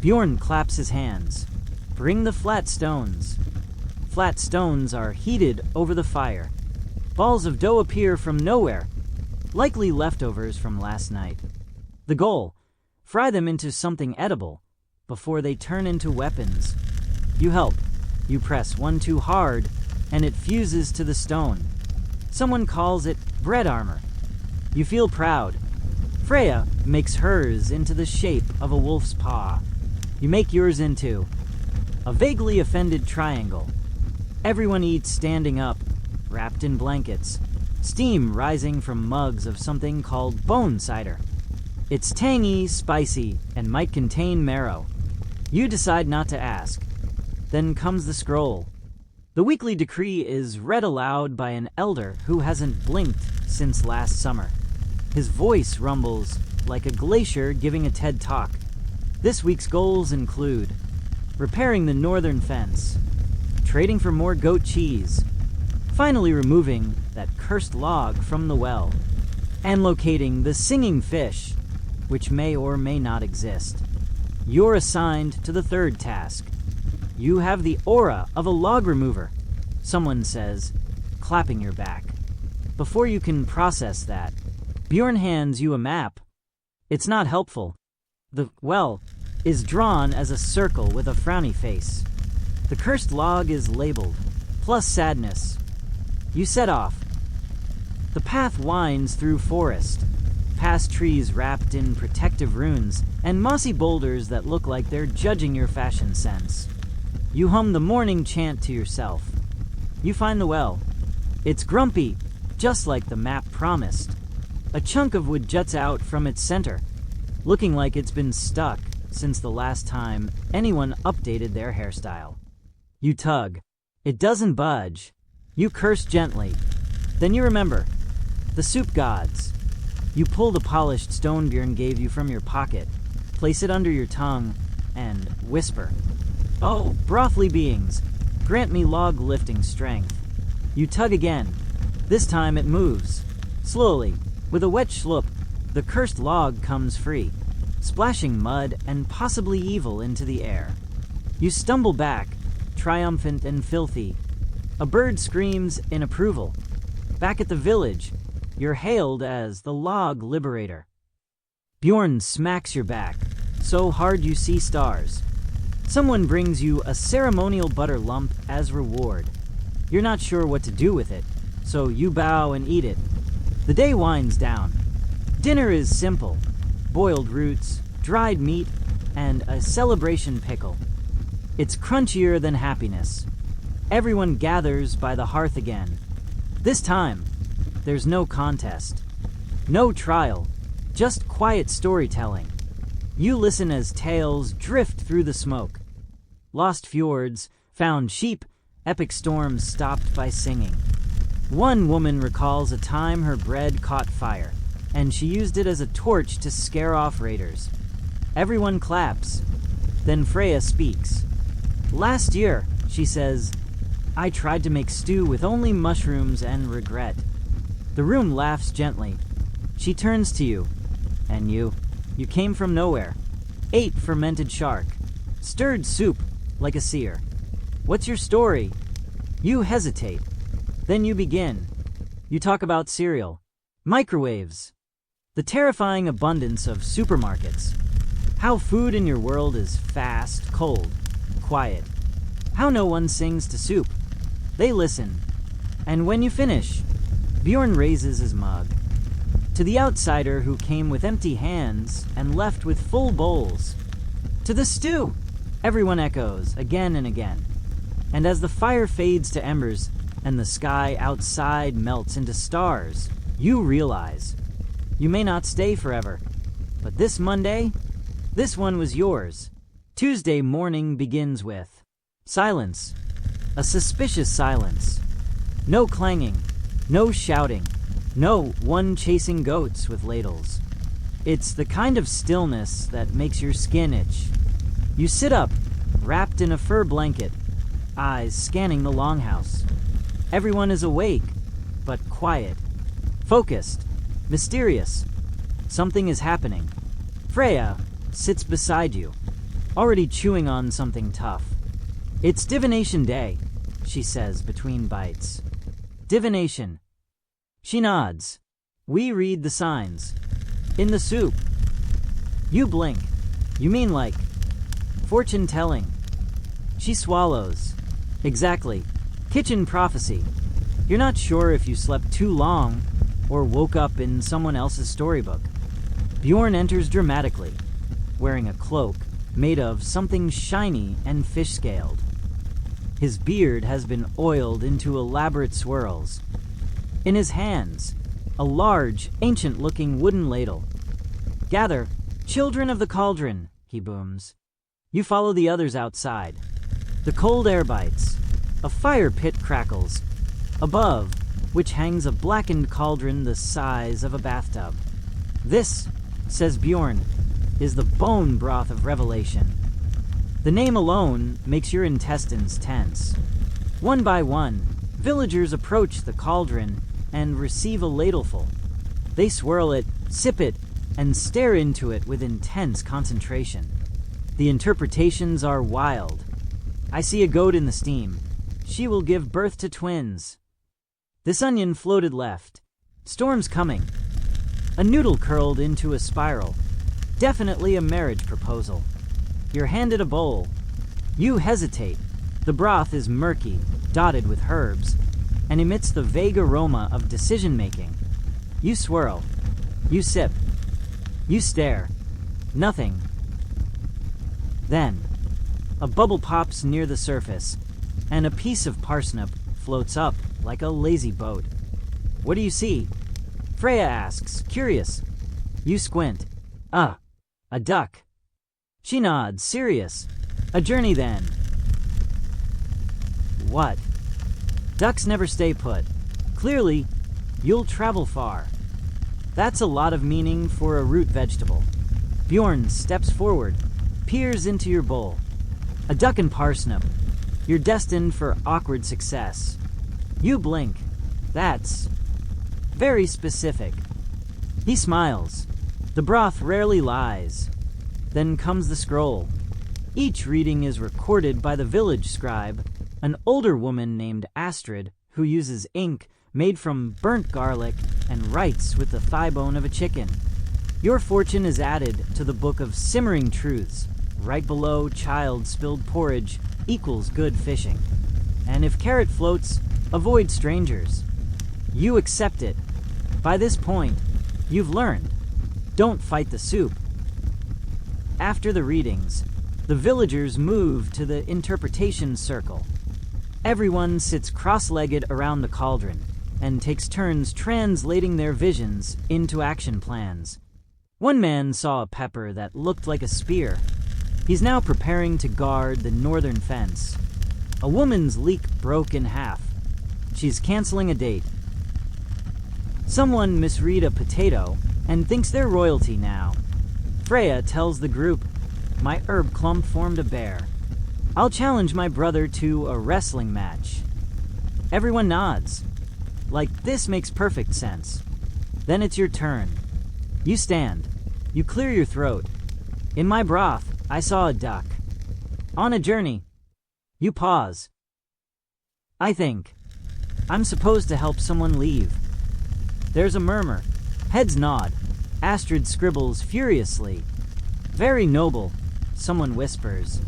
Bjorn claps his hands. Bring the flat stones. Flat stones are heated over the fire. Balls of dough appear from nowhere, likely leftovers from last night. The goal, fry them into something edible before they turn into weapons. You help. You press one too hard, and it fuses to the stone. Someone calls it bread armor. You feel proud. Freya makes hers into the shape of a wolf's paw. You make yours into a vaguely offended triangle. Everyone eats standing up, wrapped in blankets, steam rising from mugs of something called bone cider. It's tangy, spicy, and might contain marrow. You decide not to ask. Then comes the scroll. The weekly decree is read aloud by an elder who hasn't blinked since last summer. His voice rumbles like a glacier giving a TED Talk. This week's goals include repairing the northern fence, trading for more goat cheese, finally removing that cursed log from the well, and locating the singing fish, which may or may not exist. You're assigned to the third task. You have the aura of a log remover, someone says, clapping your back. Before you can process that, Bjorn hands you a map. It's not helpful. The well is drawn as a circle with a frowny face. The cursed log is labeled, plus sadness. You set off. The path winds through forest, past trees wrapped in protective runes, and mossy boulders that look like they're judging your fashion sense. You hum the morning chant to yourself. You find the well. It's grumpy, just like the map promised. A chunk of wood juts out from its center, looking like it's been stuck since the last time anyone updated their hairstyle. You tug. It doesn't budge. You curse gently. Then you remember. The soup gods. You pull the polished stone Bjorn gave you from your pocket, place it under your tongue, and whisper. "Oh, brothly beings, grant me log lifting strength." You tug again. This time it moves. Slowly, with a wet schloop, the cursed log comes free, splashing mud and possibly evil into the air. You stumble back, triumphant and filthy. A bird screams in approval. Back at the village, you're hailed as the log liberator. Bjorn smacks your back, so hard you see stars. Someone brings you a ceremonial butter lump as reward. You're not sure what to do with it, so you bow and eat it. The day winds down. Dinner is simple. Boiled roots, dried meat, and a celebration pickle. It's crunchier than happiness. Everyone gathers by the hearth again. This time, there's no contest. No trial, just quiet storytelling. You listen as tales drift through the smoke. Lost fjords, found sheep, epic storms stopped by singing. One woman recalls a time her bread caught fire, and she used it as a torch to scare off raiders. Everyone claps. Then Freya speaks. "Last year," she says, "I tried to make stew with only mushrooms and regret." The room laughs gently. She turns to you. And you came from nowhere. Ate fermented shark. Stirred soup like a seer. "What's your story?" You hesitate. Then you begin. You talk about cereal. Microwaves. The terrifying abundance of supermarkets. How food in your world is fast, cold, quiet. How no one sings to soup. They listen. And when you finish, Bjorn raises his mug. To the outsider who came with empty hands and left with full bowls. To the stew, everyone echoes again and again. And as the fire fades to embers and the sky outside melts into stars, you realize you may not stay forever. But this Monday, this one was yours. Tuesday morning begins with silence, a suspicious silence. No clanging, no shouting, no one chasing goats with ladles. It's the kind of stillness that makes your skin itch. You sit up, wrapped in a fur blanket, eyes scanning the longhouse. Everyone is awake, but quiet, focused, mysterious. Something is happening. Freya sits beside you, already chewing on something tough. It's divination day, she says between bites. Divination. She nods. We read the signs. In the soup. You blink. You mean like fortune telling. She swallows. Exactly. Kitchen prophecy. You're not sure if you slept too long or woke up in someone else's storybook. Bjorn enters dramatically, wearing a cloak made of something shiny and fish-scaled. His beard has been oiled into elaborate swirls. In his hands, a large, ancient-looking wooden ladle. Gather, children of the cauldron, he booms. You follow the others outside. The cold air bites. A fire pit crackles. Above, which hangs a blackened cauldron the size of a bathtub. This, says Bjorn, is the bone broth of revelation. The name alone makes your intestines tense. One by one, villagers approach the cauldron and receive a ladleful. They swirl it, sip it, and stare into it with intense concentration. The interpretations are wild. I see a goat in the steam. She will give birth to twins. This onion floated left. Storm's coming. A noodle curled into a spiral. Definitely a marriage proposal. You're handed a bowl. You hesitate. The broth is murky, dotted with herbs, and emits the vague aroma of decision-making. You swirl. You sip. You stare. Nothing. Then, a bubble pops near the surface, and a piece of parsnip floats up like a lazy boat. What do you see? Freya asks, curious. You squint. A duck. She nods, serious. A journey then. What? Ducks never stay put. Clearly, you'll travel far. That's a lot of meaning for a root vegetable. Bjorn steps forward, peers into your bowl. A duck and parsnip. You're destined for awkward success. You blink. That's very specific. He smiles. The broth rarely lies. Then comes the scroll. Each reading is recorded by the village scribe, an older woman named Astrid who uses ink made from burnt garlic and writes with the thigh bone of a chicken. Your fortune is added to the book of simmering truths. Right below child spilled porridge equals good fishing. And if carrot floats, avoid strangers. You accept it. By this point, you've learned. Don't fight the soup. After the readings, the villagers move to the interpretation circle. Everyone sits cross-legged around the cauldron and takes turns translating their visions into action plans. One man saw a pepper that looked like a spear. He's now preparing to guard the northern fence. A woman's leek broke in half. She's canceling a date. Someone misread a potato and thinks they're royalty now. Freya tells the group, my herb clump formed a bear. I'll challenge my brother to a wrestling match. Everyone nods. Like, this makes perfect sense. Then it's your turn. You stand. You clear your throat. In my broth, I saw a duck. On a journey. You pause. I think. I'm supposed to help someone leave. There's a murmur. Heads nod. Astrid scribbles furiously. Very noble, someone whispers.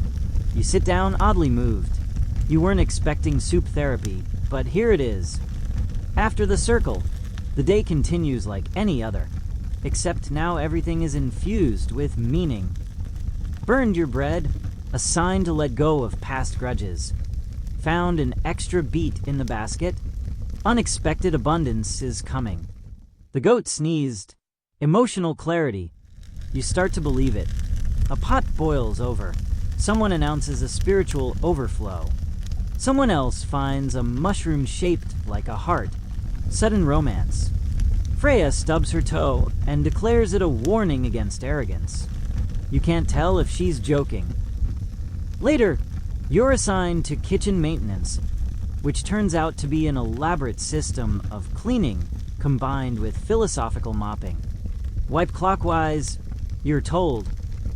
You sit down, oddly moved. You weren't expecting soup therapy, but here it is. After the circle, the day continues like any other, except now everything is infused with meaning. Burned your bread, a sign to let go of past grudges. Found an extra beet in the basket, unexpected abundance is coming. The goat sneezed. Emotional clarity. You start to believe it. A pot boils over. Someone announces a spiritual overflow. Someone else finds a mushroom shaped like a heart. Sudden romance. Freya stubs her toe and declares it a warning against arrogance. You can't tell if she's joking. Later, you're assigned to kitchen maintenance, which turns out to be an elaborate system of cleaning combined with philosophical mopping. Wipe clockwise, you're told,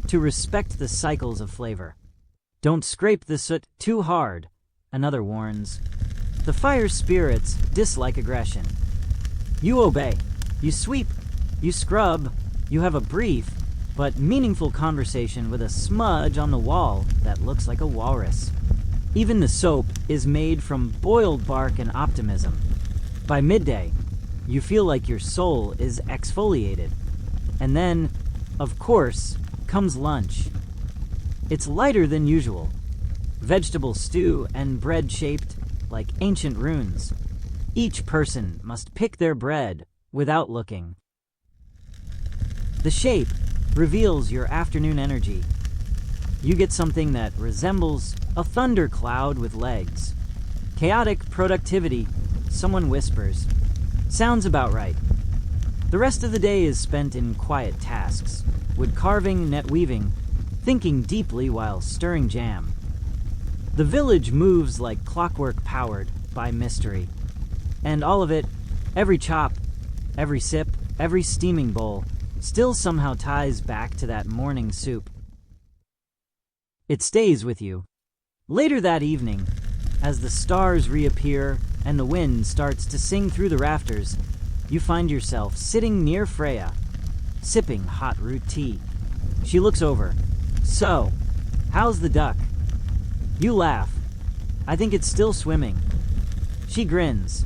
to respect the cycles of flavor. Don't scrape the soot too hard, another warns. The fire spirits dislike aggression. You obey. You sweep. You scrub. You have a brief, but meaningful conversation with a smudge on the wall that looks like a walrus. Even the soap is made from boiled bark and optimism. By midday, you feel like your soul is exfoliated. And then, of course, comes lunch. It's lighter than usual. Vegetable stew and bread shaped like ancient runes. Each person must pick their bread without looking. The shape reveals your afternoon energy. You get something that resembles a thundercloud with legs. Chaotic productivity, someone whispers. Sounds about right. The rest of the day is spent in quiet tasks, wood carving, net weaving, thinking deeply while stirring jam. The village moves like clockwork powered by mystery. And all of it, every chop, every sip, every steaming bowl, still somehow ties back to that morning soup. It stays with you. Later that evening, as the stars reappear and the wind starts to sing through the rafters, you find yourself sitting near Freya, sipping hot root tea. She looks over. So, how's the duck? You laugh. I think it's still swimming. She grins.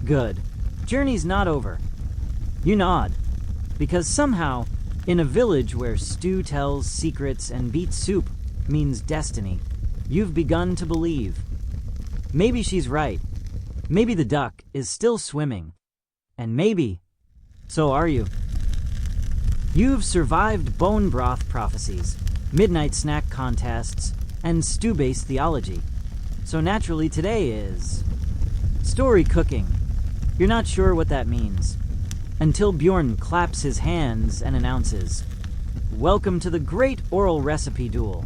Good. Journey's not over. You nod. Because somehow, in a village where stew tells secrets and beet soup means destiny, you've begun to believe. Maybe she's right. Maybe the duck is still swimming. And maybe, so are you. You've survived bone broth prophecies, midnight snack contests, and stew-based theology. So naturally today is story cooking. You're not sure what that means. Until Bjorn claps his hands and announces, "Welcome to the great oral recipe duel."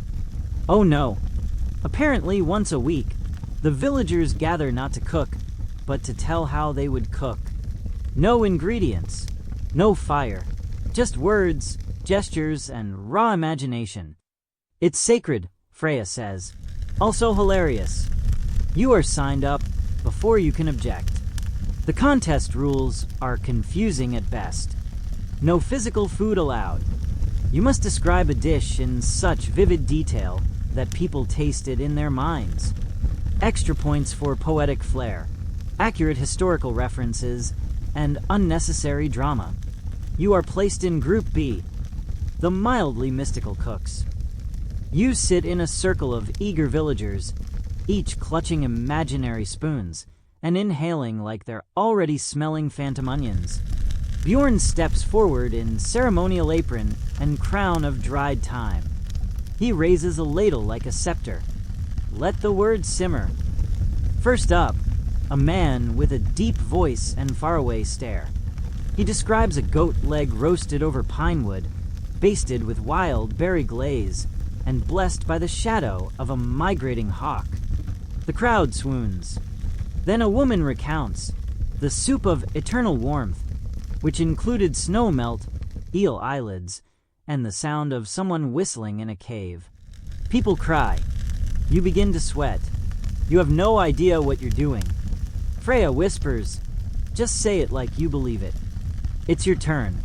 Oh no. Apparently once a week, the villagers gather not to cook, but to tell how they would cook. No ingredients, no fire, just words, gestures, and raw imagination. It's sacred, Freya says. Also hilarious. You are signed up before you can object. The contest rules are confusing at best. No physical food allowed. You must describe a dish in such vivid detail that people taste it in their minds. Extra points for poetic flair, accurate historical references, and unnecessary drama. You are placed in Group B, the mildly mystical cooks. You sit in a circle of eager villagers, each clutching imaginary spoons and inhaling like they're already smelling phantom onions. Bjorn steps forward in ceremonial apron and crown of dried thyme. He raises a ladle like a scepter. Let the words simmer. First up, a man with a deep voice and faraway stare. He describes a goat leg roasted over pine wood, basted with wild berry glaze, and blessed by the shadow of a migrating hawk. The crowd swoons. Then a woman recounts the soup of eternal warmth, which included snow melt, eel eyelids, and the sound of someone whistling in a cave. People cry. You begin to sweat. You have no idea what you're doing. Freya whispers, "Just say it like you believe it." It's your turn.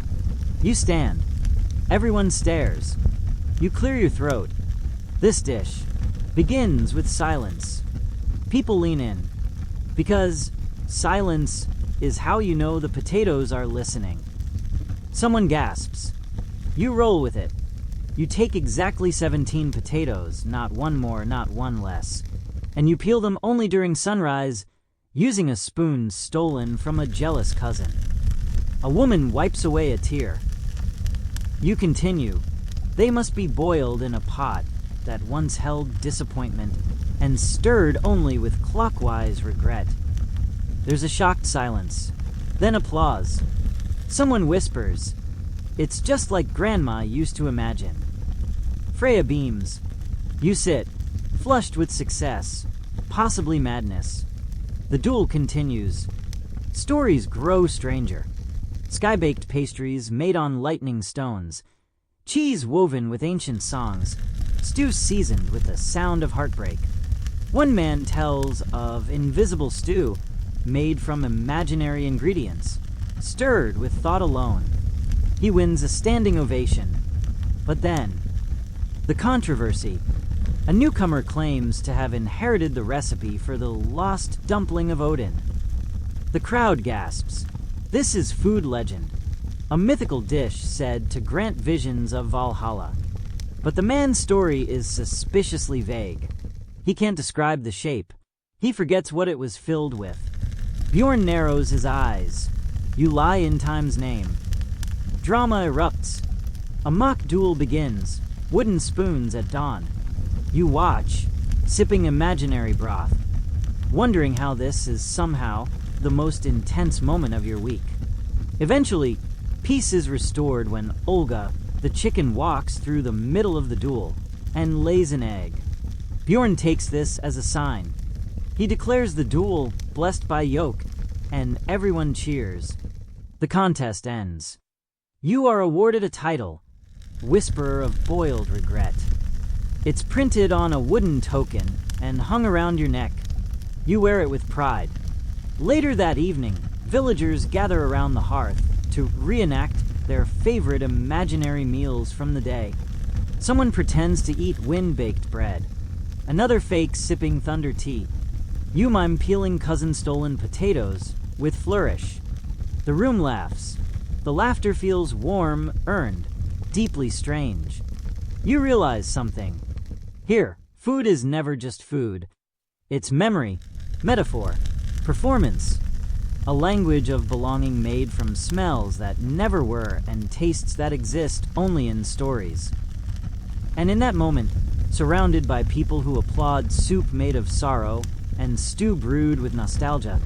You stand. Everyone stares. You clear your throat. This dish begins with silence. People lean in, because silence is how you know the potatoes are listening. Someone gasps. You roll with it. You take exactly 17 potatoes, not one more, not one less, and you peel them only during sunrise, using a spoon stolen from a jealous cousin. A woman wipes away a tear. You continue. They must be boiled in a pot that once held disappointment and stirred only with clockwise regret. There's a shocked silence, then applause. Someone whispers, "It's just like Grandma used to imagine." Freya beams. You sit, flushed with success, possibly madness. The duel continues. Stories grow stranger. Sky-baked pastries made on lightning stones, cheese woven with ancient songs, stew seasoned with the sound of heartbreak. One man tells of invisible stew made from imaginary ingredients, stirred with thought alone. He wins a standing ovation. But then, the controversy. A newcomer claims to have inherited the recipe for the lost dumpling of Odin. The crowd gasps. This is food legend, a mythical dish said to grant visions of Valhalla. But the man's story is suspiciously vague. He can't describe the shape. He forgets what it was filled with. Bjorn narrows his eyes. You lie in time's name. Drama erupts. A mock duel begins. Wooden spoons at dawn. You watch, sipping imaginary broth, wondering how this is somehow the most intense moment of your week. Eventually, peace is restored when Olga, the chicken, walks through the middle of the duel and lays an egg. Bjorn takes this as a sign. He declares the duel blessed by yolk, and everyone cheers. The contest ends. You are awarded a title, Whisperer of Boiled Regret. It's printed on a wooden token and hung around your neck. You wear it with pride. Later that evening, villagers gather around the hearth to reenact their favorite imaginary meals from the day. Someone pretends to eat wind-baked bread. Another fakes sipping thunder tea. You mime peeling cousin-stolen potatoes with flourish. The room laughs. The laughter feels warm, earned, deeply strange. You realize something. Here, food is never just food. It's memory, metaphor, performance, a language of belonging made from smells that never were and tastes that exist only in stories. And in that moment, surrounded by people who applaud soup made of sorrow and stew brewed with nostalgia,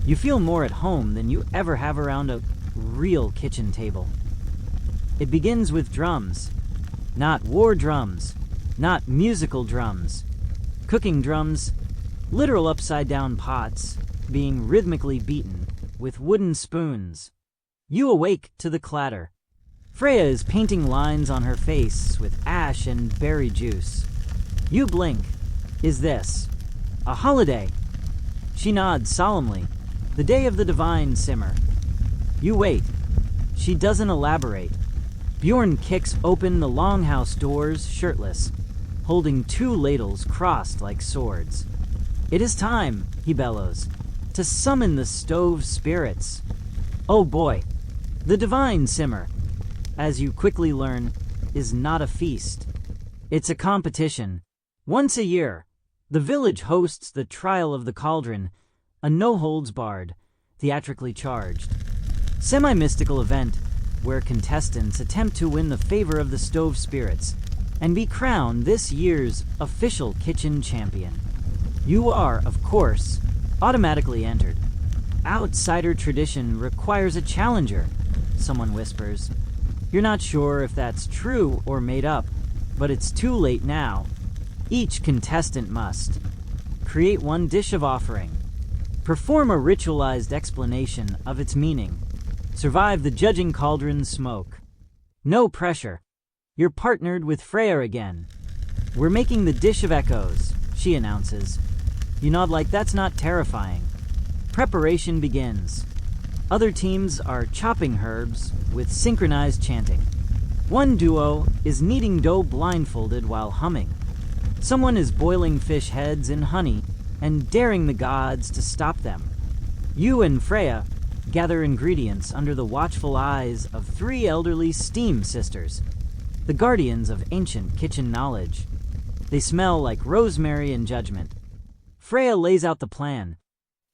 you feel more at home than you ever have around a real kitchen table. It begins with drums. Not war drums, not musical drums. Cooking drums, literal upside-down pots, being rhythmically beaten with wooden spoons. You awake to the clatter. Freya is painting lines on her face with ash and berry juice. You blink. Is this a holiday? She nods solemnly. The day of the divine simmer. You wait. She doesn't elaborate. Bjorn kicks open the longhouse doors shirtless, holding two ladles crossed like swords. It is time, he bellows, to summon the stove spirits. Oh boy, the divine simmer, as you quickly learn, is not a feast. It's a competition. Once a year, the village hosts the Trial of the Cauldron, a no-holds-barred, theatrically charged, semi-mystical event where contestants attempt to win the favor of the stove spirits and be crowned this year's official kitchen champion. You are, of course, automatically entered. Outsider tradition requires a challenger, someone whispers. You're not sure if that's true or made up, but it's too late now. Each contestant must create one dish of offering, perform a ritualized explanation of its meaning, survive the judging cauldron's smoke. No pressure. You're partnered with Freya again. We're making the dish of echoes, she announces. You nod like that's not terrifying. Preparation begins. Other teams are chopping herbs with synchronized chanting. One duo is kneading dough blindfolded while humming. Someone is boiling fish heads in honey and daring the gods to stop them. You and Freya gather ingredients under the watchful eyes of three elderly steam sisters, the guardians of ancient kitchen knowledge. They smell like rosemary and judgment. Freya lays out the plan.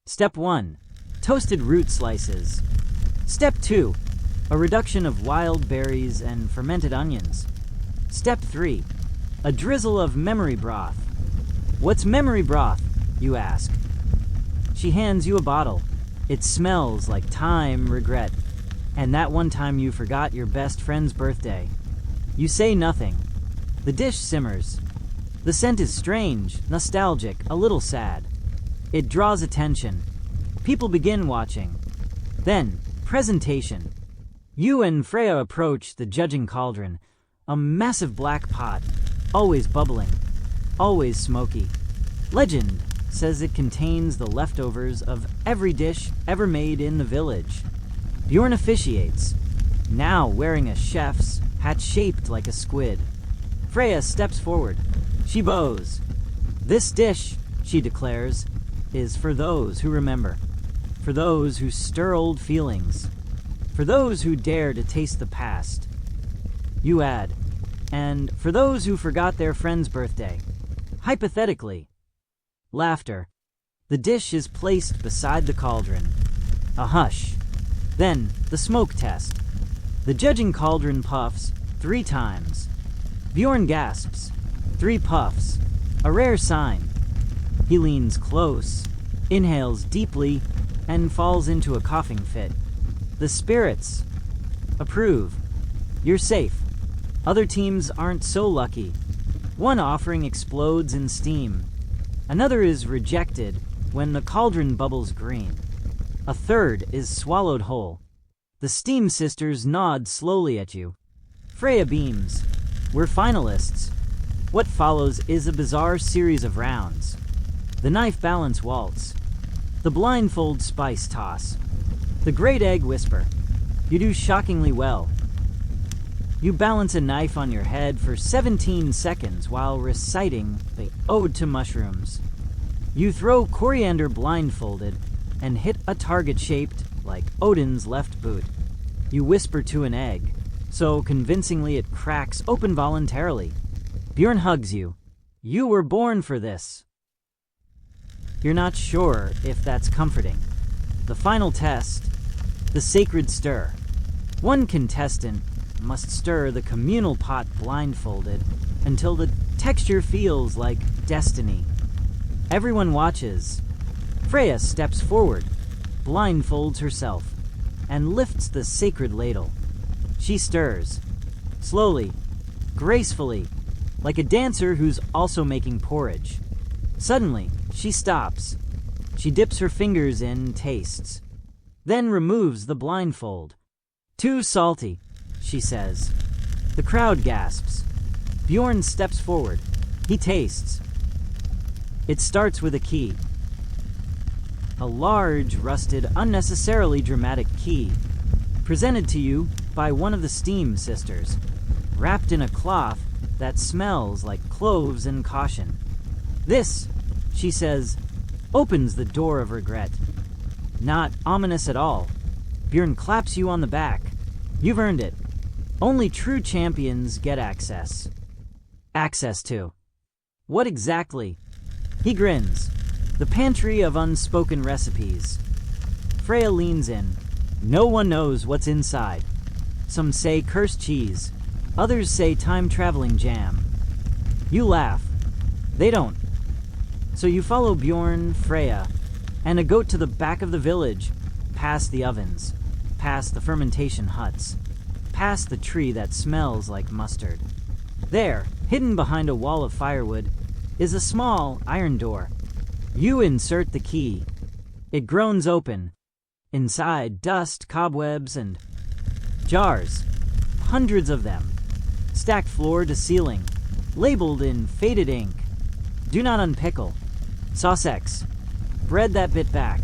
Step 1. Toasted root slices. Step 2. A reduction of wild berries and fermented onions. Step 3. A drizzle of memory broth. What's memory broth, you ask? She hands you a bottle. It smells like time, regret, and that one time you forgot your best friend's birthday. You say nothing. The dish simmers. The scent is strange, nostalgic, a little sad. It draws attention. People begin watching. Then, presentation. You and Freya approach the judging cauldron, a massive black pot, always bubbling, always smoky. Legend says it contains the leftovers of every dish ever made in the village. Bjorn officiates, now wearing a chef's hat shaped like a squid. Freya steps forward. She bows. This dish, she declares, is for those who remember, for those who stir old feelings, for those who dare to taste the past. You add, and for those who forgot their friend's birthday. Hypothetically. Laughter. The dish is placed beside the cauldron. A hush. Then, the smoke test. The judging cauldron puffs 3 times. Bjorn gasps. 3 puffs. A rare sign. He leans close, inhales deeply, and falls into a coughing fit. The spirits approve. You're safe. Other teams aren't so lucky. One offering explodes in steam. Another is rejected when the cauldron bubbles green. A third is swallowed whole. The Steam Sisters nod slowly at you. Freya beams. We're finalists. What follows is a bizarre series of rounds. The knife balance waltz. The blindfold spice toss. The great egg whisper. You do shockingly well. You balance a knife on your head for 17 seconds while reciting the Ode to Mushrooms. You throw coriander blindfolded and hit a target shaped like Odin's left boot. You whisper to an egg, so convincingly it cracks open voluntarily. Bjorn hugs you. You were born for this. You're not sure if that's comforting. The final test, the sacred stir. One contestant must stir the communal pot blindfolded until the texture feels like destiny. Everyone watches. Freya steps forward, blindfolds herself, and lifts the sacred ladle. She stirs, slowly, gracefully, like a dancer who's also making porridge. Suddenly, she stops. She dips her fingers in, tastes, then removes the blindfold. Too salty, she says. The crowd gasps. Bjorn steps forward. He tastes. It starts with a key. A large, rusted, unnecessarily dramatic key, presented to you by one of the Steam Sisters, wrapped in a cloth that smells like cloves and caution. This, she says, opens the door of regret. Not ominous at all. Bjorn claps you on the back. You've earned it. Only true champions get access. Access to. What exactly? He grins. The pantry of unspoken recipes. Freya leans in. No one knows what's inside. Some say cursed cheese. Others say time-traveling jam. You laugh. They don't. So you follow Bjorn, Freya, and a goat to the back of the village, past the ovens, past the fermentation huts, past the tree that smells like mustard. There, hidden behind a wall of firewood, is a small iron door. You insert the key. It groans open. Inside, dust, cobwebs, and jars. Hundreds of them. Stacked floor to ceiling. Labeled in faded ink. Do not unpickle. Saucex. Bread that bit back.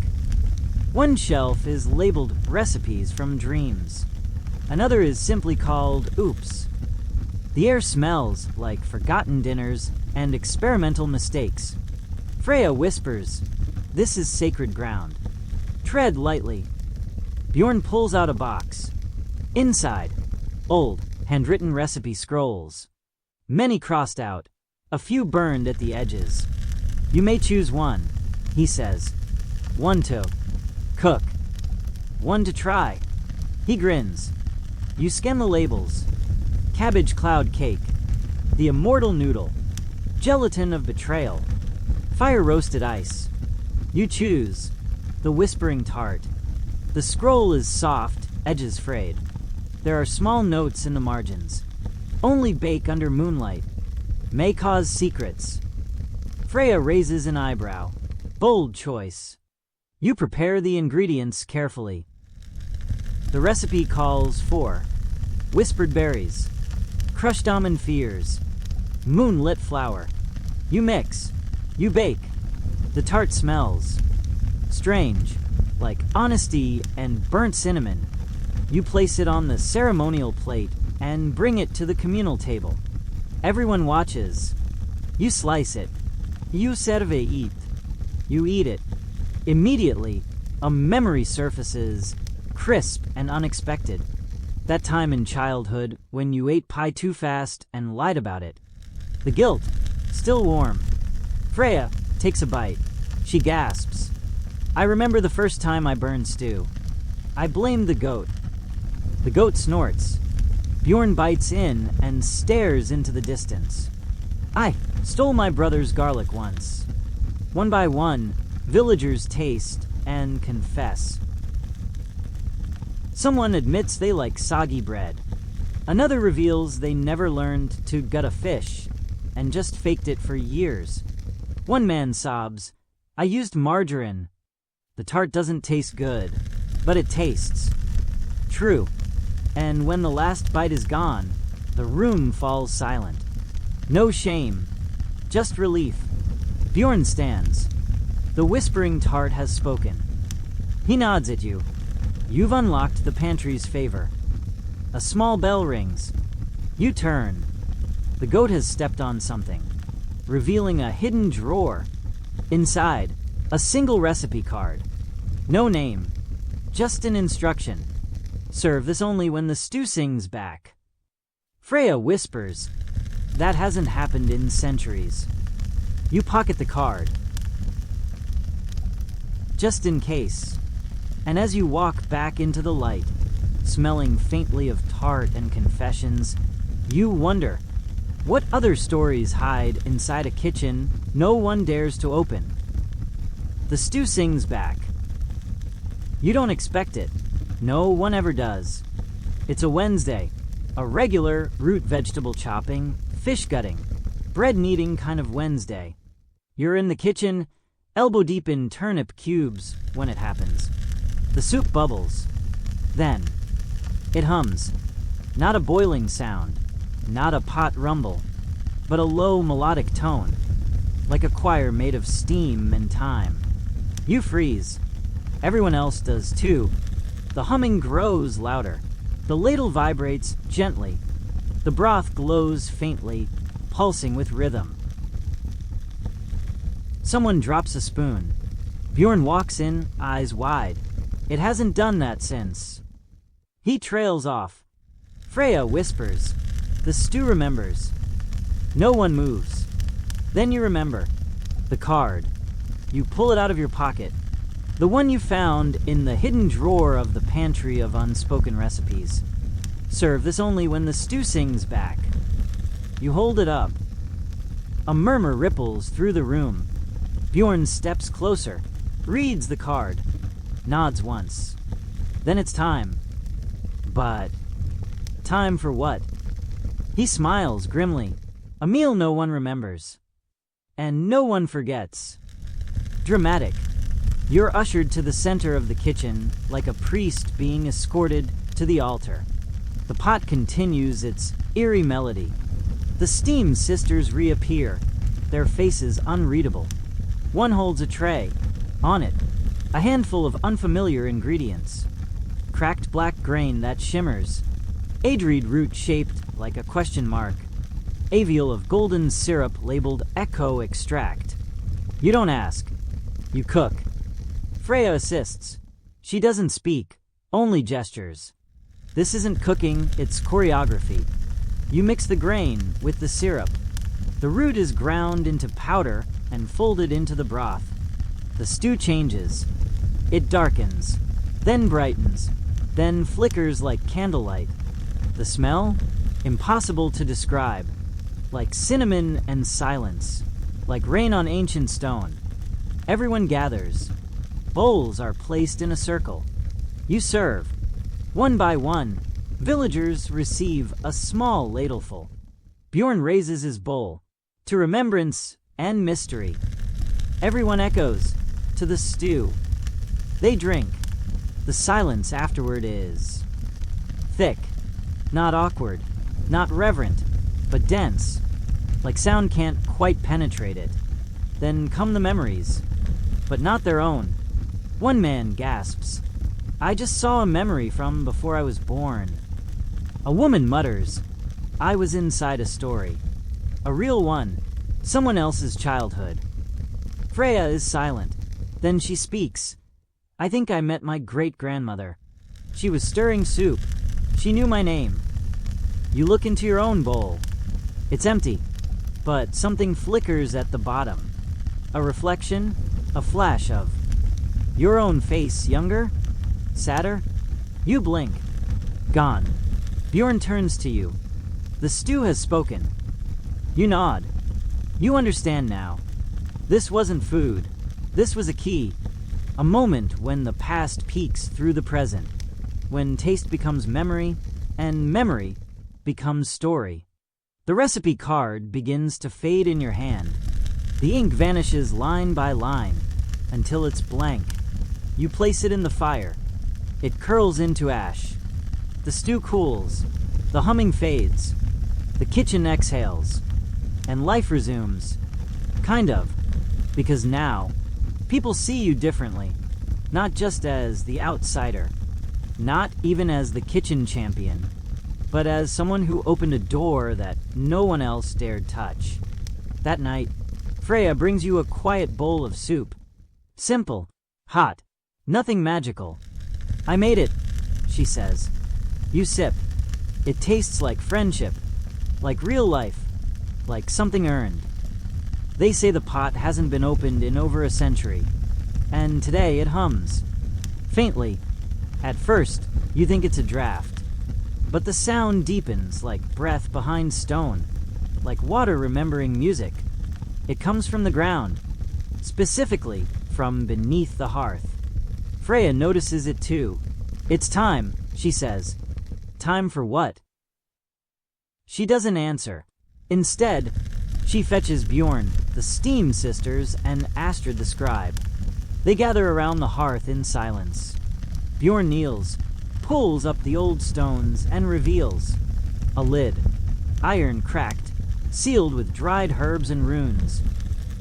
One shelf is labeled recipes from dreams. Another is simply called Oops. The air smells like forgotten dinners and experimental mistakes. Freya whispers, "This is sacred ground. Tread lightly." Bjorn pulls out a box. Inside, old, handwritten recipe scrolls. Many crossed out, a few burned at the edges. "You may choose one," he says. "One to cook. One to try." He grins. You scan the labels. Cabbage cloud cake. The immortal noodle. Gelatin of betrayal. Fire roasted ice. You choose. The whispering tart. The scroll is soft, edges frayed. There are small notes in the margins. Only bake under moonlight. May cause secrets. Freya raises an eyebrow. Bold choice. You prepare the ingredients carefully. The recipe calls for whispered berries, crushed almond fears, moonlit flour. You mix. You bake. The tart smells strange, like honesty and burnt cinnamon. You place it on the ceremonial plate and bring it to the communal table. Everyone watches. You slice it. You serve it. You eat it. Immediately, a memory surfaces, crisp and unexpected. That time in childhood when you ate pie too fast and lied about it. The guilt, still warm. Freya takes a bite. She gasps. I remember the first time I burned stew. I blamed the goat. The goat snorts. Bjorn bites in and stares into the distance. I stole my brother's garlic once. One by one, villagers taste and confess. Someone admits they like soggy bread. Another reveals they never learned to gut a fish and just faked it for years. One man sobs, I used margarine. The tart doesn't taste good, but it tastes. True. And when the last bite is gone, the room falls silent. No shame, just relief. Bjorn stands. The whispering tart has spoken. He nods at you. You've unlocked the pantry's favor. A small bell rings. You turn. The goat has stepped on something, revealing a hidden drawer. Inside, a single recipe card. No name, just an instruction. Serve this only when the stew sings back. Freya whispers, that hasn't happened in centuries. You pocket the card. Just in case. And as you walk back into the light, smelling faintly of tart and confessions, you wonder, what other stories hide inside a kitchen no one dares to open? The stew sings back. You don't expect it. No one ever does. It's a Wednesday, a regular root vegetable chopping, fish gutting, bread kneading kind of Wednesday. You're in the kitchen, elbow deep in turnip cubes when it happens. The soup bubbles. Then, it hums. Not a boiling sound, not a pot rumble, but a low melodic tone, like a choir made of steam and time. You freeze. Everyone else does too. The humming grows louder. The ladle vibrates gently. The broth glows faintly, pulsing with rhythm. Someone drops a spoon. Bjorn walks in, eyes wide. It hasn't done that since. He trails off. Freya whispers. The stew remembers. No one moves. Then you remember. The card. You pull it out of your pocket. The one you found in the hidden drawer of the pantry of unspoken recipes. Serve this only when the stew sings back. You hold it up. A murmur ripples through the room. Bjorn steps closer, reads the card, nods once. Then it's time. But time for what? He smiles grimly. A meal no one remembers. And no one forgets. Dramatic. You're ushered to the center of the kitchen like a priest being escorted to the altar. The pot continues its eerie melody. The steam sisters reappear, their faces unreadable. One holds a tray. On it, a handful of unfamiliar ingredients. Cracked black grain that shimmers, Adread root shaped like a question mark. Avial of golden syrup labeled Echo Extract. You don't ask. You cook. Freya assists. She doesn't speak, only gestures. This isn't cooking, it's choreography. You mix the grain with the syrup. The root is ground into powder and folded into the broth. The stew changes. It darkens, then brightens, then flickers like candlelight. The smell? Impossible to describe. Like cinnamon and silence. Like rain on ancient stone. Everyone gathers. Bowls are placed in a circle. You serve. One by one, villagers receive a small ladleful. Bjorn raises his bowl, to remembrance and mystery. Everyone echoes, to the stew. They drink. The silence afterward is thick, not awkward, not reverent, but dense, like sound can't quite penetrate it. Then come the memories, but not their own. One man gasps, "I just saw a memory from before I was born." A woman mutters, "I was inside a story." A real one, someone else's childhood. Freya is silent. Then she speaks. "I think I met my great-grandmother. She was stirring soup. She knew my name." You look into your own bowl. It's empty, but something flickers at the bottom. A reflection, a flash of your own face, younger, sadder. You blink. Gone. Bjorn turns to you. The stew has spoken. You nod. You understand now. This wasn't food. This was a key. A moment when the past peeks through the present. When taste becomes memory, and memory becomes story. The recipe card begins to fade in your hand. The ink vanishes line by line until it's blank. You place it in the fire. It curls into ash. The stew cools. The humming fades. The kitchen exhales. And life resumes. Kind of. Because now, people see you differently. Not just as the outsider. Not even as the kitchen champion. But as someone who opened a door that no one else dared touch. That night, Freya brings you a quiet bowl of soup. Simple. Hot. Nothing magical. "I made it," she says. You sip. It tastes like friendship. Like real life. Like something earned. They say the pot hasn't been opened in over a century. And today it hums. Faintly. At first, you think it's a draft. But the sound deepens like breath behind stone. Like water remembering music. It comes from the ground. Specifically, from beneath the hearth. Freya notices it too. "It's time," she says. "Time for what?" She doesn't answer. Instead, she fetches Bjorn, the Steam sisters, and Astrid the scribe. They gather around the hearth in silence. Bjorn kneels, pulls up the old stones, and reveals a lid, iron cracked, sealed with dried herbs and runes.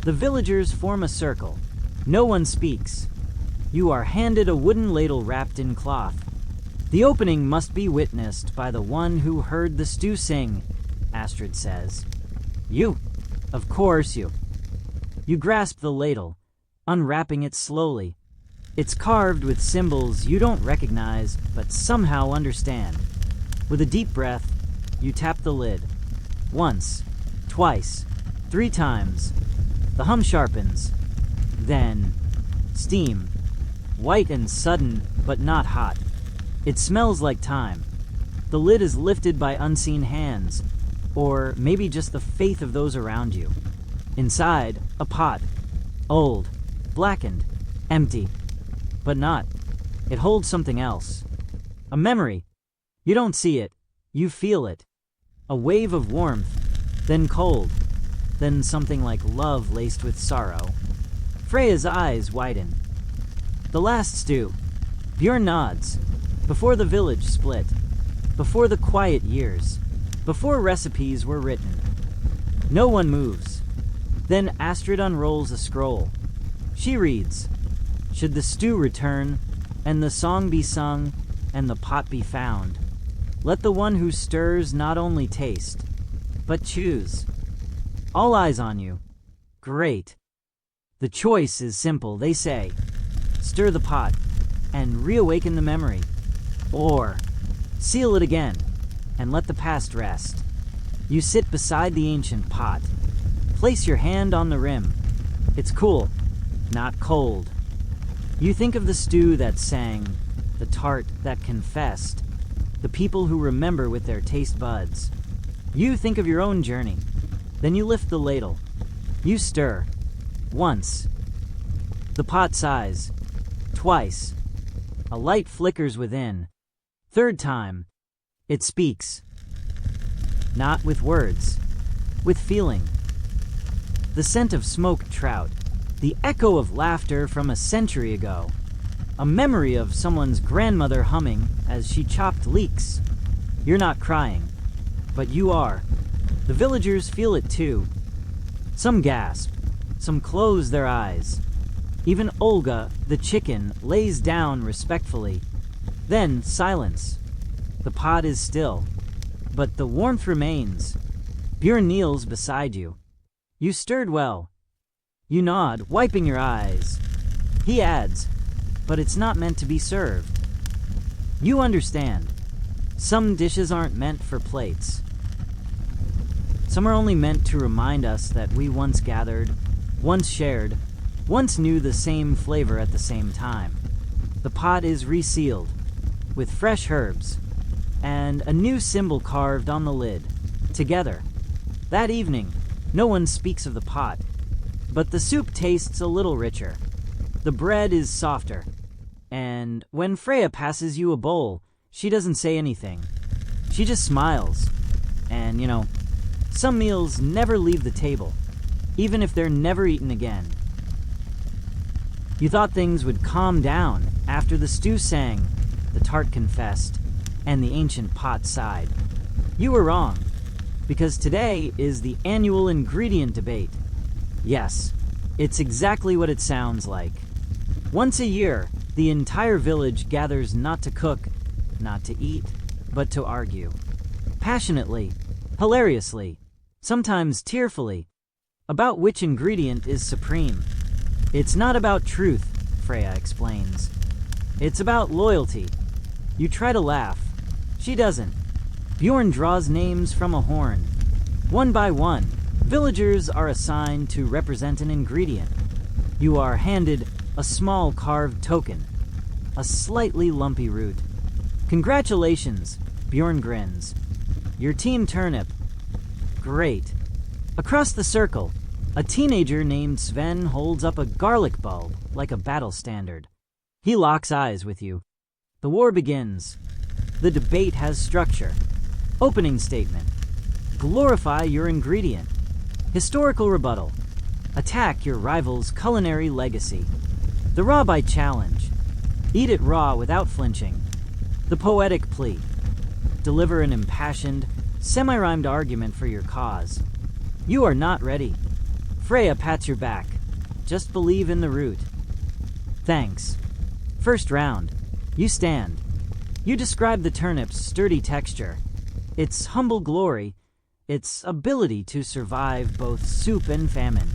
The villagers form a circle. No one speaks. You are handed a wooden ladle wrapped in cloth. "The opening must be witnessed by the one who heard the stew sing," Astrid says. "You. Of course you." You grasp the ladle, unwrapping it slowly. It's carved with symbols you don't recognize, but somehow understand. With a deep breath, you tap the lid. Once, twice, 3 times. The hum sharpens. Then, steam. White and sudden, but not hot. It smells like time. The lid is lifted by unseen hands, or maybe just the faith of those around you. Inside, a pot. Old, blackened, empty. But not. It holds something else. A memory. You don't see it. You feel it. A wave of warmth, then cold, then something like love laced with sorrow. Freya's eyes widen. The last stew. Bjorn nods. Before the village split. Before the quiet years. Before recipes were written. No one moves. Then Astrid unrolls a scroll. She reads, "Should the stew return, and the song be sung, and the pot be found, Let the one who stirs not only taste, but choose. All eyes on you. Great. The choice is simple, they say. Stir the pot and reawaken the memory. Or seal it again and let the past rest. You sit beside the ancient pot. Place your hand on the rim. It's cool, not cold. You think of the stew that sang, the tart that confessed, the people who remember with their taste buds. You think of your own journey. Then you lift the ladle. You stir. Once. The pot sighs. Twice. A light flickers within. Third time. It speaks. Not with words. With feeling. The scent of smoked trout. The echo of laughter from a century ago. A memory of someone's grandmother humming as she chopped leeks. You're not crying, but you are. The villagers feel it too. Some gasp, some close their eyes. Even Olga, the chicken, lays down respectfully. Then silence. The pot is still, but the warmth remains. Björn kneels beside you. You stirred well. You nod, wiping your eyes. He adds, but it's not meant to be served. You understand. Some dishes aren't meant for plates. Some are only meant to remind us that we once gathered, once shared, once knew the same flavor at the same time. The pot is resealed, with fresh herbs, and a new symbol carved on the lid. Together. That evening, no one speaks of the pot, but the soup tastes a little richer. The bread is softer, and when Freya passes you a bowl, she doesn't say anything. She just smiles. And, some meals never leave the table, even if they're never eaten again. You thought things would calm down after the stew sang, the tart confessed, and the ancient pot sighed. You were wrong, because today is the annual ingredient debate. Yes, it's exactly what it sounds like. Once a year, the entire village gathers not to cook, not to eat, but to argue. Passionately, hilariously, sometimes tearfully, about which ingredient is supreme. It's not about truth, Freya explains. It's about loyalty. You try to laugh. She doesn't. Bjorn draws names from a horn. One by one, villagers are assigned to represent an ingredient. You are handed a small carved token, a slightly lumpy root. Congratulations, Bjorn grins. Your team turnip. Great. Across the circle, a teenager named Sven holds up a garlic bulb like a battle standard. He locks eyes with you. The war begins. The debate has structure. Opening statement. Glorify your ingredient. Historical rebuttal. Attack your rival's culinary legacy. The raw bite challenge. Eat it raw without flinching. The poetic plea. Deliver an impassioned, semi-rhymed argument for your cause. You are not ready. Freya pats your back. Just believe in the root. Thanks. First round. You stand. You describe the turnip's sturdy texture, its humble glory, its ability to survive both soup and famine.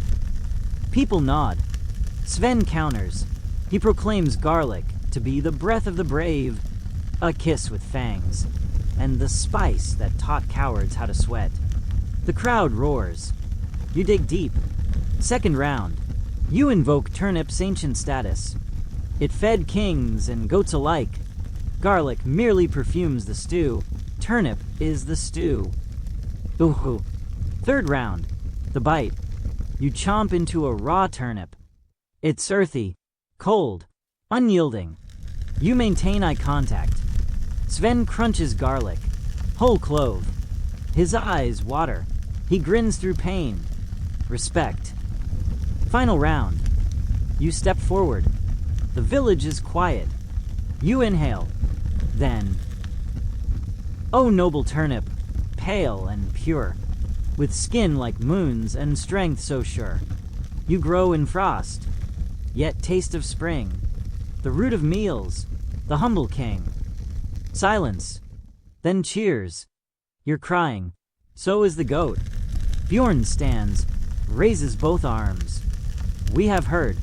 People nod. Sven counters. He proclaims garlic to be the breath of the brave, a kiss with fangs, and the spice that taught cowards how to sweat. The crowd roars. You dig deep. Second round. You invoke turnip's ancient status. It fed kings and goats alike. Garlic merely perfumes the stew. Turnip is the stew. Ooh. Third round. The bite. You chomp into a raw turnip. It's earthy, cold, unyielding. You maintain eye contact. Sven crunches garlic. Whole clove. His eyes water. He grins through pain. Respect. Final round. You step forward. The village is quiet. You inhale. Then, oh noble turnip, pale and pure, with skin like moons and strength so sure. You grow in frost, yet taste of spring, the root of meals, the humble king. Silence. Then cheers. You're crying. So is the goat. Bjorn stands, raises both arms. We have heard.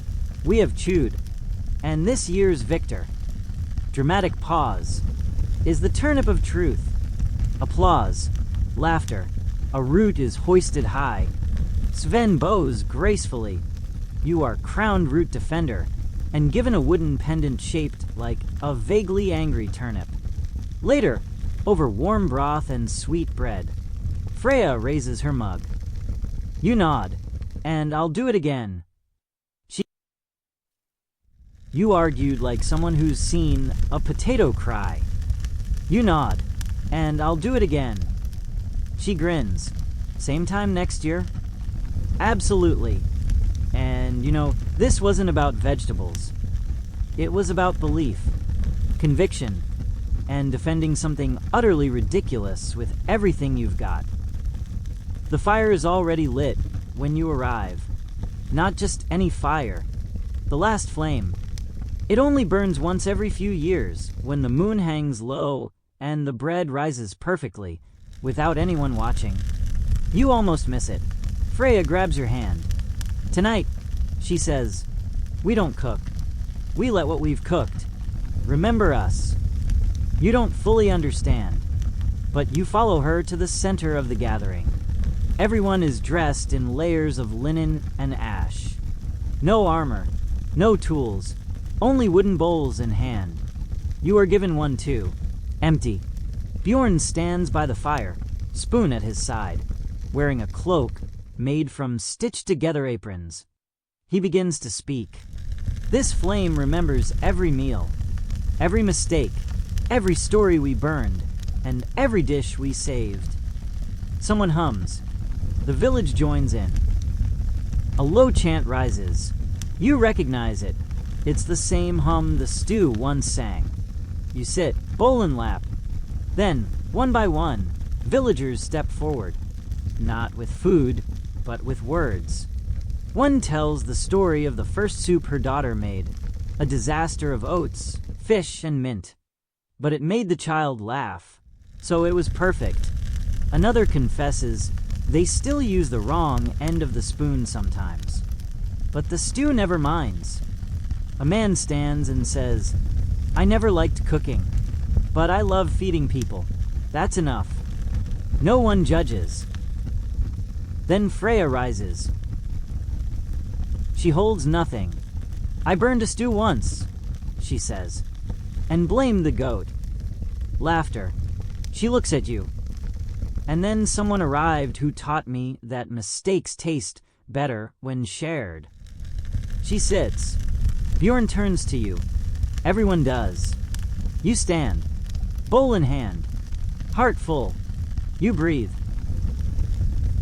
We have chewed. And this year's victor. Dramatic pause. Is the turnip of truth. Applause. Laughter. A root is hoisted high. Sven bows gracefully. You are crowned root defender, and given a wooden pendant shaped like a vaguely angry turnip. Later, over warm broth and sweet bread, Freya raises her mug. You nod, and I'll do it again. You argued like someone who's seen a potato cry. You nod, and I'll do it again. She grins. Same time next year? Absolutely. And, this wasn't about vegetables. It was about belief, conviction, and defending something utterly ridiculous with everything you've got. The fire is already lit when you arrive. Not just any fire. The last flame. It only burns once every few years when the moon hangs low and the bread rises perfectly without anyone watching. You almost miss it. Freya grabs your hand. Tonight, she says, we don't cook. We let what we've cooked. Remember us. You don't fully understand, but you follow her to the center of the gathering. Everyone is dressed in layers of linen and ash. No armor, no tools, only wooden bowls in hand. You are given one too, empty. Bjorn stands by the fire, spoon at his side, wearing a cloak made from stitched-together aprons. He begins to speak. This flame remembers every meal, every mistake, every story we burned, and every dish we saved. Someone hums. The village joins in. A low chant rises. You recognize it. It's the same hum the stew once sang. You sit, bowl in lap. Then, one by one, villagers step forward. Not with food, but with words. One tells the story of the first soup her daughter made, a disaster of oats, fish, and mint. But it made the child laugh, so it was perfect. Another confesses they still use the wrong end of the spoon sometimes. But the stew never minds. A man stands and says, I never liked cooking, but I love feeding people. That's enough. No one judges. Then Freya rises. She holds nothing. I burned a stew once, she says, and blamed the goat. Laughter. She looks at you. And then someone arrived who taught me that mistakes taste better when shared. She sits. Bjorn turns to you. Everyone does. You stand, bowl in hand, heart full. You breathe.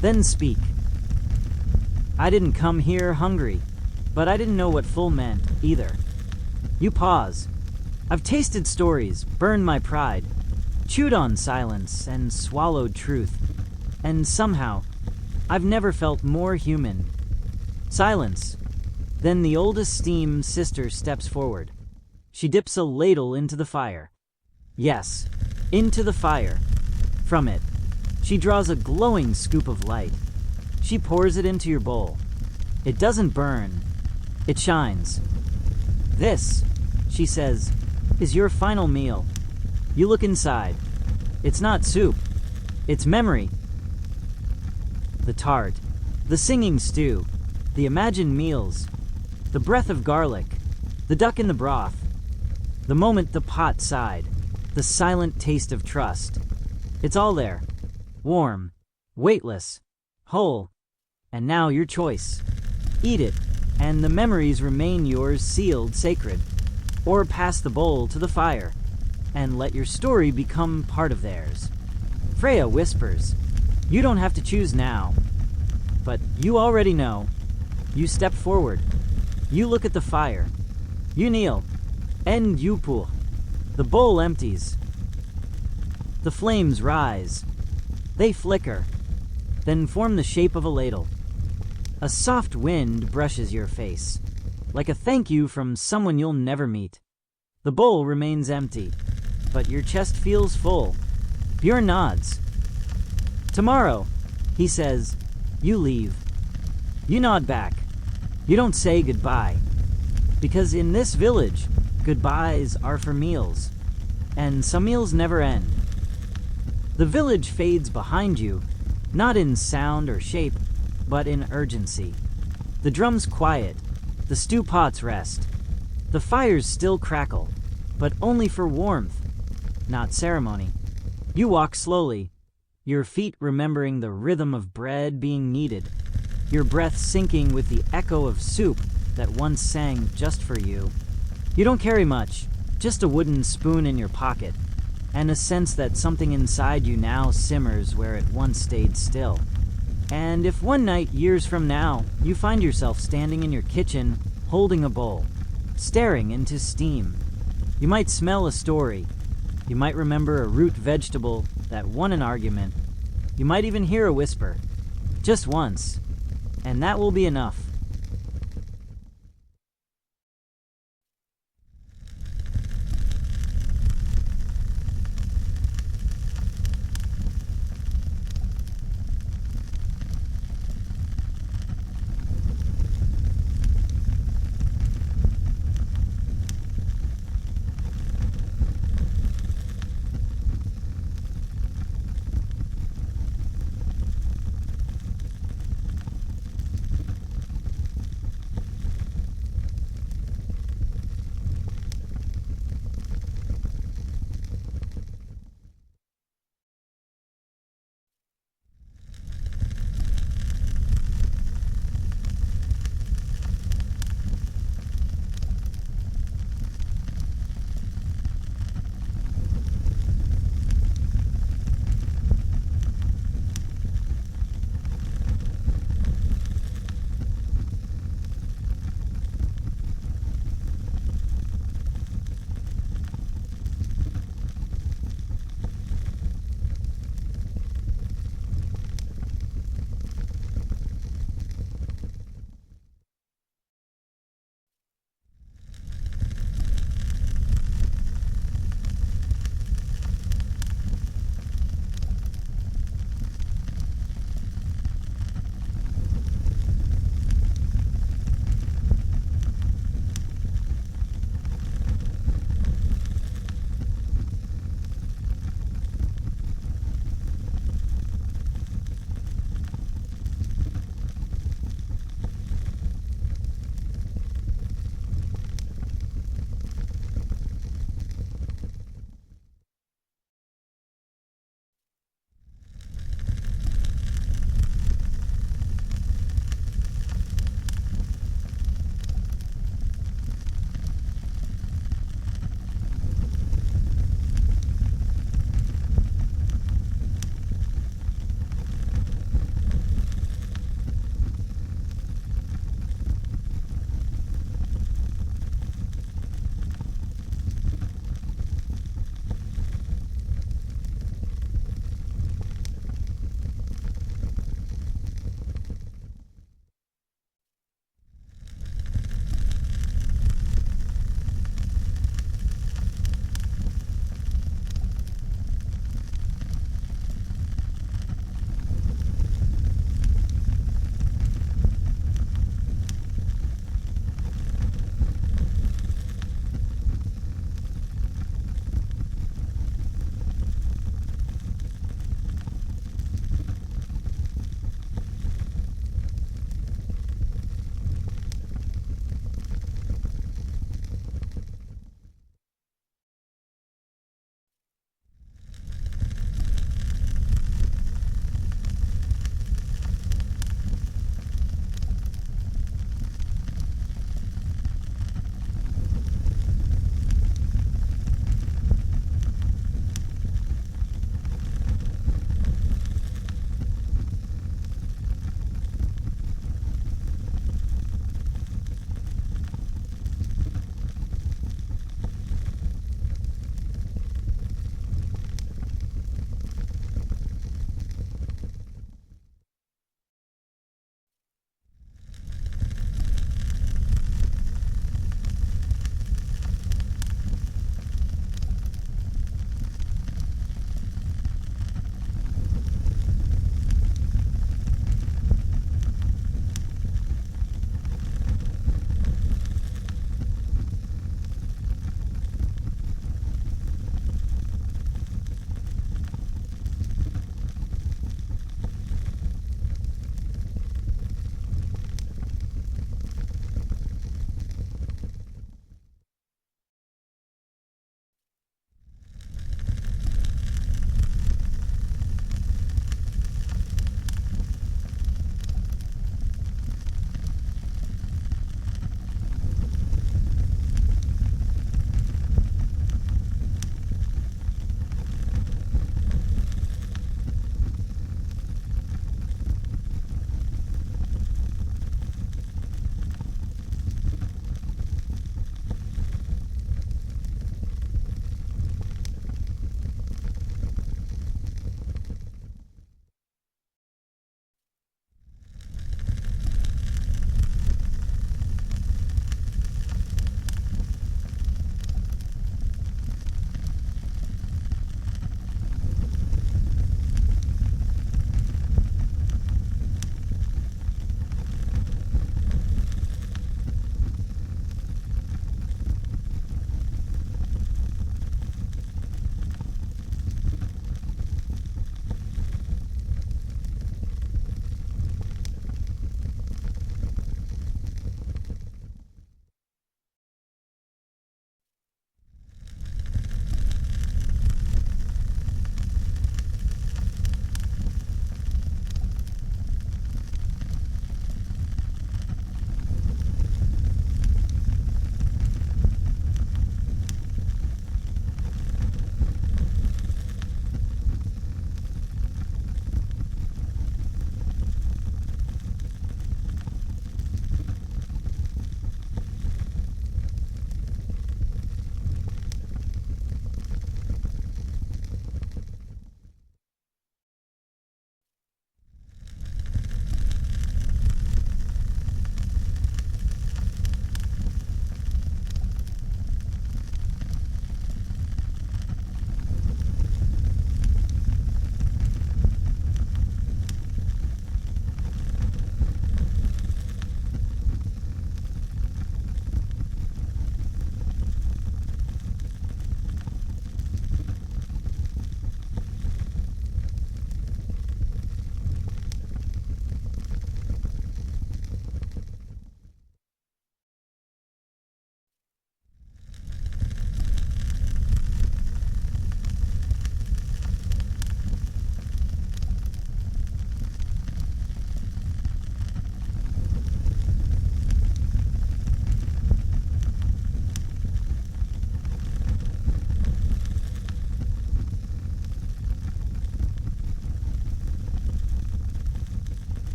Then speak. I didn't come here hungry, but I didn't know what full meant either. You pause. I've tasted stories, burned my pride, chewed on silence, and swallowed truth. And somehow, I've never felt more human. Silence. Then the oldest steam sister steps forward. She dips a ladle into the fire. Yes, into the fire. From it, she draws a glowing scoop of light. She pours it into your bowl. It doesn't burn. It shines. This, she says, is your final meal. You look inside. It's not soup. It's memory. The tart, the singing stew, the imagined meals, the breath of garlic, the duck in the broth, the moment the pot sighed, the silent taste of trust. It's all there. Warm, weightless, whole. And now your choice. Eat it, and the memories remain yours sealed sacred. Or pass the bowl to the fire, and let your story become part of theirs. Freya whispers, you don't have to choose now. But you already know. You step forward. You look at the fire. You kneel. And you pull. The bowl empties. The flames rise. They flicker, then form the shape of a ladle. A soft wind brushes your face, like a thank you from someone you'll never meet. The bowl remains empty, but your chest feels full. Björn nods. Tomorrow, he says, you leave. You nod back. You don't say goodbye. Because in this village, goodbyes are for meals. And some meals never end. The village fades behind you, not in sound or shape, but in urgency. The drums quiet, the stew pots rest. The fires still crackle, but only for warmth, not ceremony. You walk slowly, your feet remembering the rhythm of bread being kneaded, your breath syncing with the echo of soup that once sang just for you. You don't carry much, just a wooden spoon in your pocket, and a sense that something inside you now simmers where it once stayed still. And if one night, years from now, you find yourself standing in your kitchen, holding a bowl, staring into steam, you might smell a story. You might remember a root vegetable that won an argument. You might even hear a whisper, just once, and that will be enough.